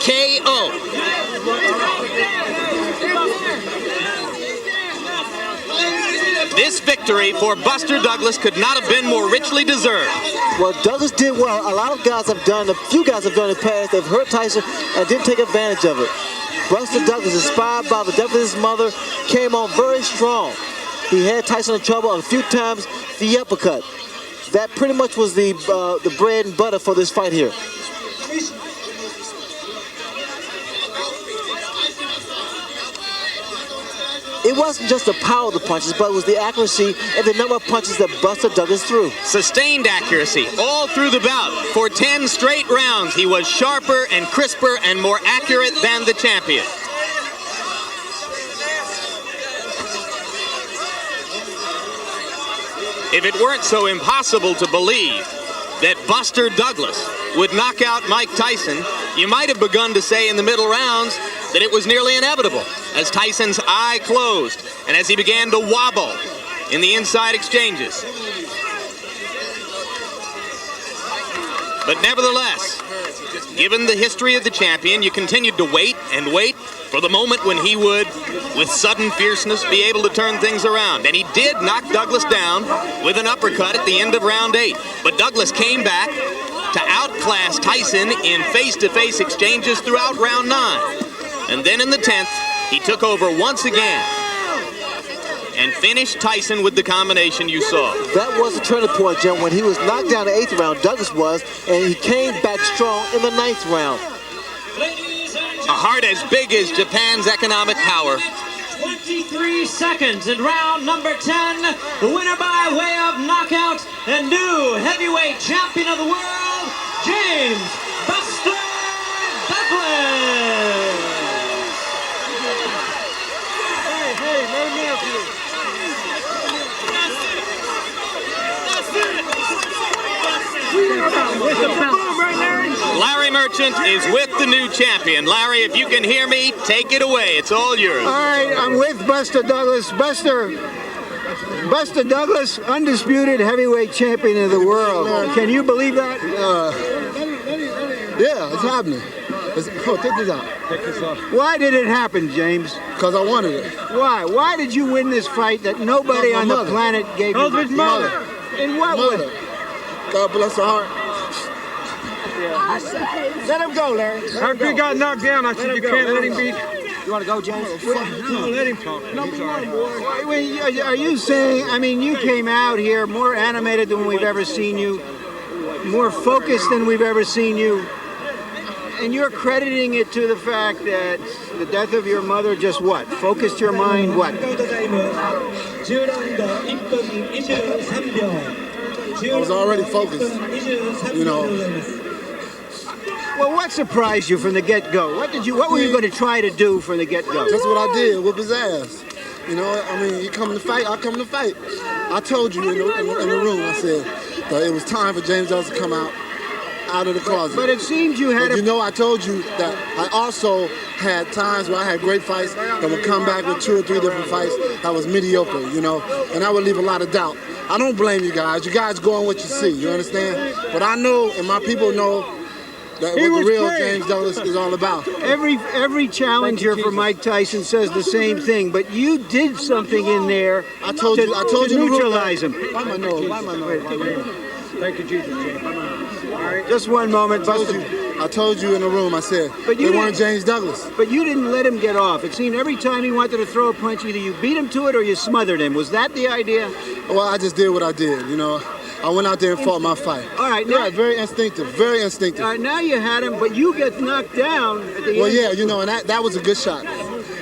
KO. This victory for Buster Douglas could not have been more richly deserved. Well, Douglas did well. A lot of guys have done, a few guys have done in the past. They've hurt Tyson and didn't take advantage of it. Buster Douglas, inspired by the death of his mother, came on very strong. He had Tyson in trouble a few times, the uppercut. That pretty much was the bread and butter for this fight here. It wasn't just the power of the punches, but it was the accuracy and the number of punches that Buster Douglas threw. Sustained accuracy all through the bout. For 10 straight rounds, he was sharper and crisper and more accurate than the champion. If it weren't so impossible to believe that Buster Douglas would knock out Mike Tyson, you might have begun to say in the middle rounds that it was nearly inevitable as Tyson's eye closed and as he began to wobble in the inside exchanges. But nevertheless, given the history of the champion, you continued to wait and wait for the moment when he would, with sudden fierceness, be able to turn things around. And he did knock Douglas down with an uppercut at the end of round 8. But Douglas came back to outclass Tyson in face-to-face exchanges throughout round 9. And then in the 10th, he took over once again and finished Tyson with the combination you saw. That was the turning point, Jim, when he was knocked down in the 8th round, Douglas was, and he came back strong in the 9th round. A heart as big as Japan's economic power. 23 seconds in round number 10. The winner by way of knockout and new heavyweight champion of the world, James Buster Douglas. Hey, let me up here. Larry Merchant is with the new champion. Larry, if you can hear me, take it away. It's all yours. All right, I'm with Buster Douglas. Buster Douglas, undisputed heavyweight champion of the world. Can you believe that? Yeah, it's happening. Take this out. Why did it happen, James? Because I wanted it. Why? Why did you win this fight that nobody on the planet gave you? His mother. In what way? God bless her heart. Let him go, Larry. After he got knocked down, I said you can't let him beat. You want to go, James? No, let him talk. Are you saying, I mean, you came out here more animated than we've ever seen you, more focused than we've ever seen you, and you're crediting it to the fact that the death of your mother just what? Focused your mind what? I was already focused, you know. Well, what surprised you from the get-go? What were you going to try to do from the get-go? That's what I did, whoop his ass. You know, I mean, you come to fight, I come to fight. I told you in the room, I said that it was time for James Douglas to come out of the closet. But it seems you had you know, I told you that I also had times where I had great fights that would come back with 2 or 3 different fights that was mediocre, you know, and that would leave a lot of doubt. I don't blame you guys. You guys go on what you see, you understand? But I know, and my people know, what the real James Douglas is all about. Every challenger for Mike Tyson says the same thing, but you did something in there to neutralize him. Why my nose? Why my nose? Thank you, Jesus. All right, just one moment, Buster. I told you in the room, I said, they weren't James Douglas. But you didn't let him get off. It seemed every time he wanted to throw a punch, either you beat him to it or you smothered him. Was that the idea? Well, I just did what I did, you know. I went out there and fought my fight. All right, now, very instinctive, very instinctive. All right, now you had him, but you get knocked down at the end. Well, yeah, you know, and that was a good shot.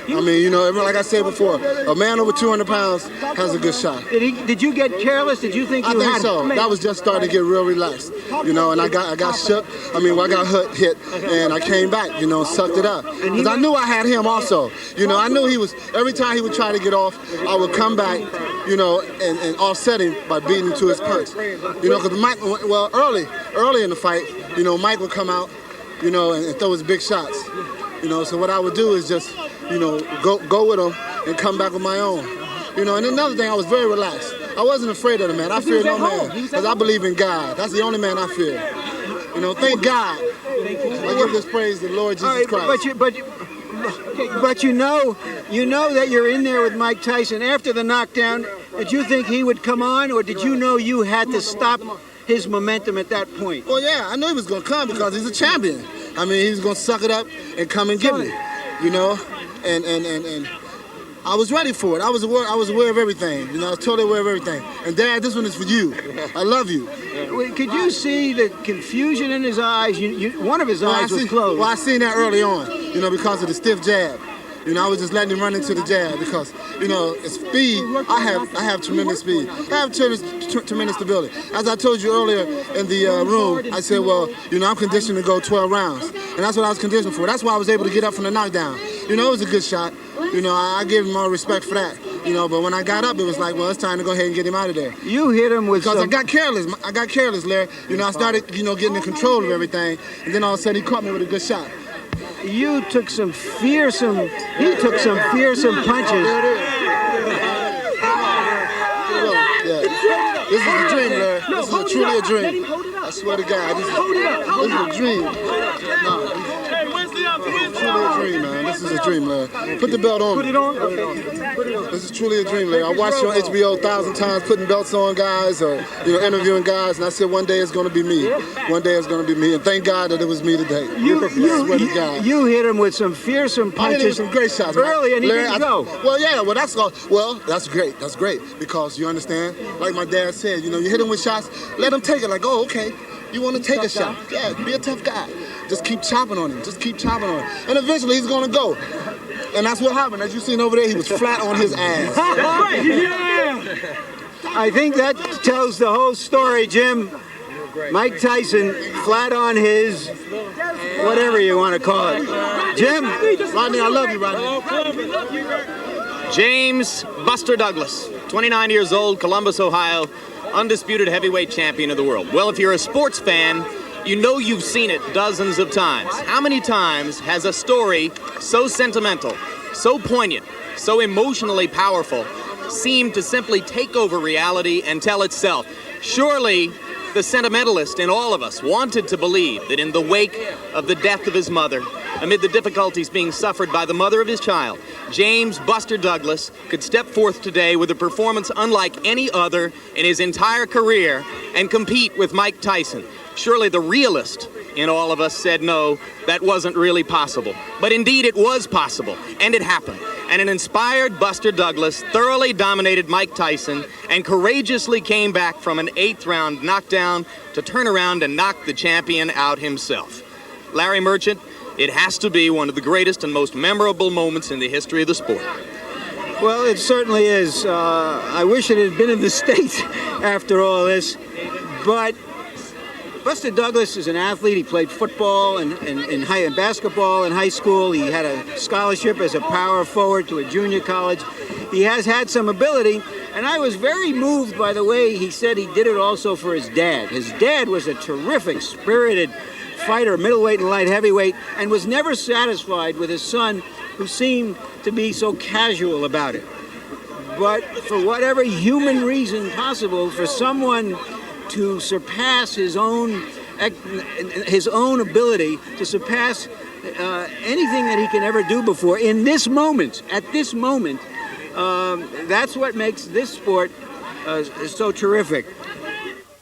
I mean, you know, like I said before, a man over 200 pounds has a good shot. Did you get careless? Did you think you had? I think so. That was just starting to get real relaxed, you know, and I got shook. I mean, I got hit, and I came back, you know, sucked it up. Because I knew I had him also. You know, I knew he was, every time he would try to get off, I would come back, you know, and offset him by beating him to his punch. You know, because Mike, well, early in the fight, you know, Mike would come out, you know, and throw his big shots. You know, so what I would do is just, you know, go with him and come back with my own. You know, and another thing, I was very relaxed. I wasn't afraid of the man. I feared no man, because I believe in God. That's the only man I fear. You know, thank God. I give this praise to the Lord Jesus Christ. But you know that you're in there with Mike Tyson. After the knockdown, did you think he would come on, or did you know you had to stop his momentum at that point? Well, yeah, I knew he was going to come because he's a champion. I mean, he was going to suck it up and come and get me, you know? And I was ready for it. I was aware of everything. You know, I was totally aware of everything. And Dad, this one is for you. I love you. Could you see the confusion in his eyes? One of his eyes was closed. Well, I seen that early on, you know, because of the stiff jab. You know, I was just letting him run into the jab because, you know, speed, I have tremendous speed. I have tremendous stability. As I told you earlier in the room, I said, well, you know, I'm conditioned to go 12 rounds. And that's what I was conditioned for. That's why I was able to get up from the knockdown. You know, it was a good shot. You know, I give him all respect for that. You know, but when I got up, it was like, well, it's time to go ahead and get him out of there. You hit him with because I got careless, Larry. You know, I started, you know, getting in control of everything. And then all of a sudden, he caught me with a good shot. He took some fearsome punches. Yeah. This is a dream, Larry. This is truly a dream. I swear to God, this is a dream. This is truly a dream, man. This is a dream, Larry. Put the belt on. Put it on? Okay. Put it on. This is truly a dream, Larry. I watched you on HBO 1,000 times putting belts on guys or, you know, interviewing guys, and I said one day it's going to be me. One day it's going to be me, and thank God that it was me today. I swear to God. You hit him with some fearsome punches. I hit him with some great shots. Early, and he didn't go. Well, yeah, that's great. That's great, because you understand, like my dad said, you know, you hit him with shots, let him take it like, oh, okay, you want to take a shot. Yeah, be a tough guy. Just keep chopping on him. Just keep chopping on him. And eventually he's going to go. And that's what happened. As you seen over there, he was flat on his ass. Yeah. I think that tells the whole story, Jim. Mike Tyson flat on his, whatever you want to call it. Jim. Rodney, I love you, Rodney. James Buster Douglas, 29 years old, Columbus, Ohio, undisputed heavyweight champion of the world. Well, if you're a sports fan, you know you've seen it dozens of times. How many times has a story so sentimental, so poignant, so emotionally powerful seemed to simply take over reality and tell itself? Surely the sentimentalist in all of us wanted to believe that in the wake of the death of his mother, amid the difficulties being suffered by the mother of his child, James Buster Douglas could step forth today with a performance unlike any other in his entire career and compete with Mike Tyson. Surely the realist in all of us said no, that wasn't really possible. But indeed it was possible, and it happened. And an inspired Buster Douglas thoroughly dominated Mike Tyson and courageously came back from an 8th round knockdown to turn around and knock the champion out himself. Larry Merchant, it has to be one of the greatest and most memorable moments in the history of the sport. Well, it certainly is. I wish it had been in the States after all this, but Buster Douglas is an athlete. He played football and basketball in high school. He had a scholarship as a power forward to a junior college. He has had some ability, and I was very moved by the way he said he did it also for his dad. His dad was a terrific, spirited fighter, middleweight and light heavyweight, and was never satisfied with his son, who seemed to be so casual about it. But for whatever human reason possible, for someone to surpass his own his own ability to surpass anything that he can ever do before in this moment. At this moment, that's what makes this sport so terrific.